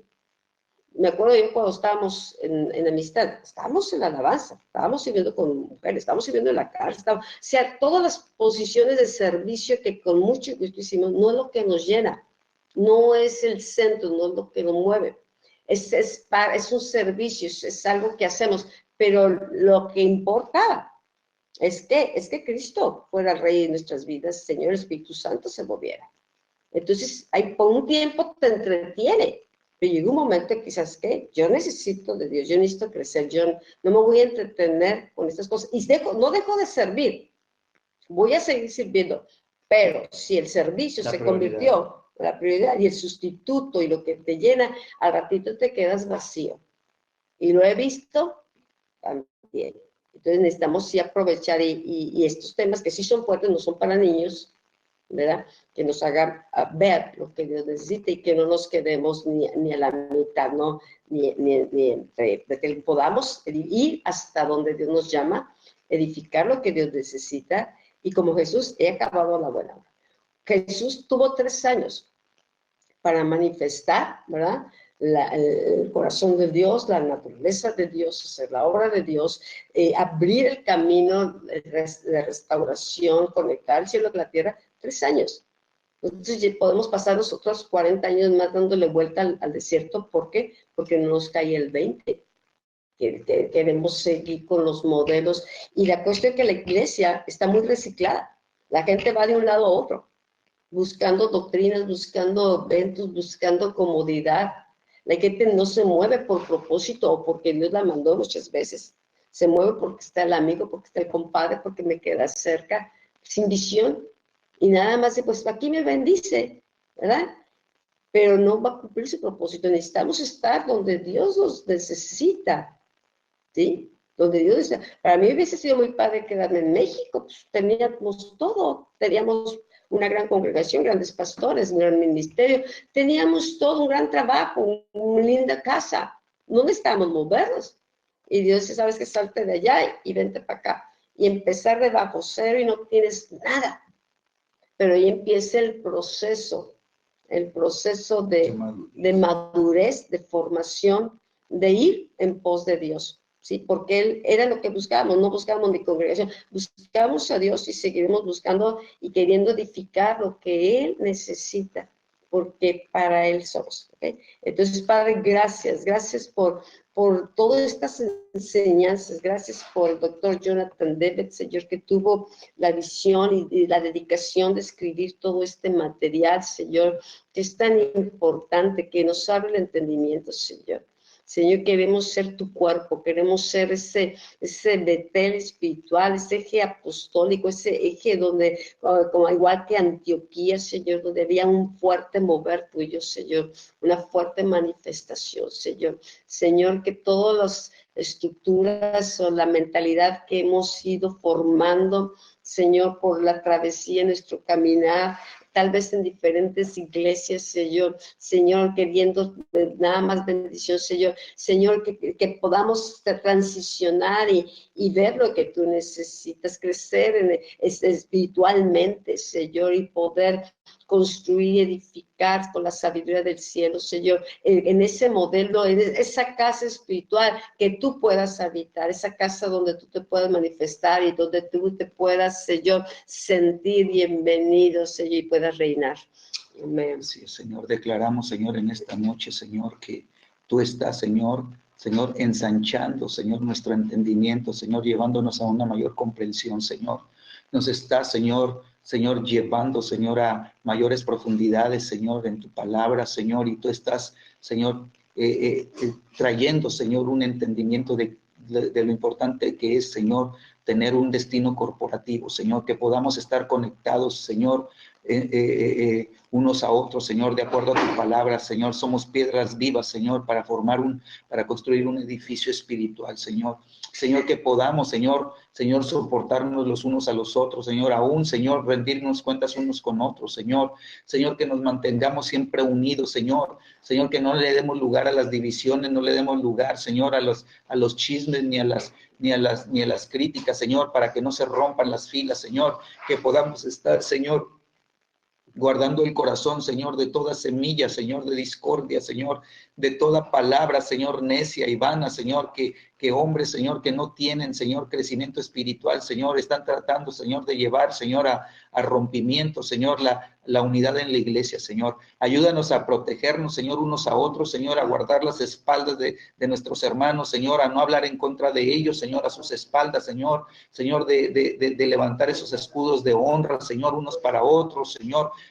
Me acuerdo yo cuando estábamos en amistad, estábamos en la alabanza, estábamos sirviendo con mujeres, estábamos sirviendo en la cárcel, o sea, todas las posiciones de servicio que con mucho gusto hicimos, no es lo que nos llena, no es el centro, no es lo que nos mueve, es un servicio, es algo que hacemos, pero lo que importaba es que Cristo fuera el Rey de nuestras vidas, Señor Espíritu Santo se moviera. Entonces, por un tiempo te entretiene, pero llega un momento que quizás que yo necesito de Dios, yo necesito crecer, yo no me voy a entretener con estas cosas y no dejo de servir, voy a seguir sirviendo, pero si el servicio se convirtió en la prioridad y el sustituto y lo que te llena, al ratito te quedas vacío. Y lo he visto también. Entonces necesitamos sí aprovechar y estos temas que sí son fuertes, no son para niños, ¿verdad? Que nos hagan ver lo que Dios necesita y que no nos quedemos ni a la mitad, ¿no? Ni entre, de que podamos ir hasta donde Dios nos llama, edificar lo que Dios necesita y como Jesús, he acabado la buena obra. Jesús tuvo 3 años para manifestar, ¿verdad? El corazón de Dios, la naturaleza de Dios, hacer la obra de Dios, abrir el camino de restauración, conectar el cielo con la tierra, 3 años. Entonces podemos pasar los otros 40 años más dándole vuelta al desierto. ¿Por qué? Porque no nos cae el 20. Queremos seguir con los modelos. Y la cuestión es que la iglesia está muy reciclada. La gente va de un lado a otro, buscando doctrinas, buscando eventos, buscando comodidad. La gente no se mueve por propósito o porque Dios la mandó muchas veces. Se mueve porque está el amigo, porque está el compadre, porque me queda cerca, sin visión. Y nada más, pues aquí me bendice, ¿verdad? Pero no va a cumplir su propósito. Necesitamos estar donde Dios nos necesita, ¿sí? Donde Dios está. Para mí hubiese sido muy padre quedarme en México, pues teníamos todo, teníamos una gran congregación, grandes pastores, un gran ministerio, teníamos todo, un gran trabajo, una linda casa, no necesitábamos movernos. Y Dios dice, sabes que salte de allá y vente para acá. Y empezar de bajo cero y no tienes nada. Pero ahí empieza el proceso de madurez, de formación, de ir en pos de Dios. ¿sí? Porque Él era lo que buscábamos, no buscábamos ni congregación, buscamos a Dios y seguiremos buscando y queriendo edificar lo que Él necesita, porque para Él somos, ¿ok? Entonces, Padre, gracias por todas estas enseñanzas, gracias por el doctor Jonathan David, Señor, que tuvo la visión y la dedicación de escribir todo este material, Señor, que es tan importante, que nos abre el entendimiento, Señor. Señor, queremos ser tu cuerpo, queremos ser ese Betel espiritual, ese eje apostólico, ese eje donde, como igual que Antioquía, Señor, donde había un fuerte mover tuyo, Señor, una fuerte manifestación, Señor. Señor, que todas las estructuras o la mentalidad que hemos ido formando, Señor, por la travesía en nuestro caminar, tal vez en diferentes iglesias, Señor, queriendo nada más bendición, Señor, que podamos transicionar y ver lo que tú necesitas, crecer espiritualmente, Señor, y poder construir, edificar con la sabiduría del cielo, Señor, en ese modelo, en esa casa espiritual que tú puedas habitar, esa casa donde tú te puedas manifestar y donde tú te puedas, Señor, sentir bienvenido, Señor, y puedas reinar. Amén. Sí, Señor, declaramos, Señor, en esta noche, Señor, que tú estás, Señor, ensanchando, Señor, nuestro entendimiento, Señor, llevándonos a una mayor comprensión, Señor. Nos estás, Señor, llevando, Señor, a mayores profundidades, Señor, en tu palabra, Señor, y tú estás, Señor, trayendo, Señor, un entendimiento de lo importante que es, Señor, tener un destino corporativo, Señor, que podamos estar conectados, Señor, unos a otros, Señor, de acuerdo a tu palabra, Señor. Somos piedras vivas, Señor, para construir un edificio espiritual, Señor. Señor, que podamos, Señor, soportarnos los unos a los otros, Señor, aún, Señor, rendirnos cuentas unos con otros, Señor. Señor, que nos mantengamos siempre unidos, Señor. Señor, que no le demos lugar a las divisiones, no le demos lugar, Señor, a los chismes ni a las críticas, Señor, para que no se rompan las filas, Señor. Que podamos estar, Señor, guardando el corazón, Señor, de toda semilla, Señor, de discordia, Señor, de toda palabra, Señor, necia y vana, Señor, que hombres, Señor, que no tienen, Señor, crecimiento espiritual, Señor, están tratando, Señor, de llevar, Señor, a rompimiento, Señor, la unidad en la iglesia, Señor. Ayúdanos a protegernos, Señor, unos a otros, Señor, a guardar las espaldas de nuestros hermanos, Señor, a no hablar en contra de ellos, Señor, a sus espaldas, Señor, de levantar esos escudos de honra, Señor, unos para otros,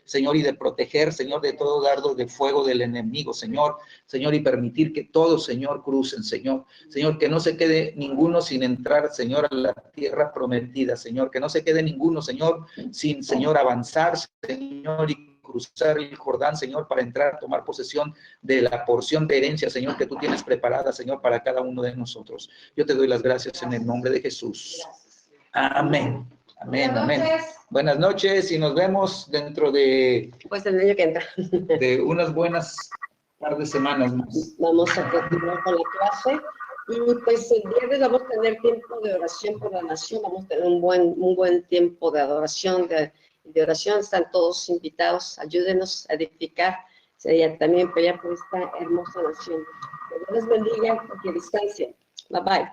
Señor, y de proteger, Señor, de todo dardo de fuego del enemigo, Señor, y permitir que todos, Señor, crucen, Señor, que no se quede ninguno sin entrar, Señor, a la tierra prometida, Señor, que no se quede ninguno, Señor, sin, Señor, avanzar, Señor, y cruzar el Jordán, Señor, para entrar a tomar posesión de la porción de herencia, Señor, que tú tienes preparada, Señor, para cada uno de nosotros. Yo te doy las gracias en el nombre de Jesús. Amén. Amén, amén. Buenas noches y nos vemos dentro de... Pues el año que entra. De unas buenas par de semanas más. Vamos a continuar con la clase. Y pues el viernes vamos a tener tiempo de oración por la nación, vamos a tener un buen tiempo de adoración, de oración. Están todos invitados, ayúdenos a edificar, también pelear por esta hermosa nación. Que Dios les bendiga, a distancia. Bye bye.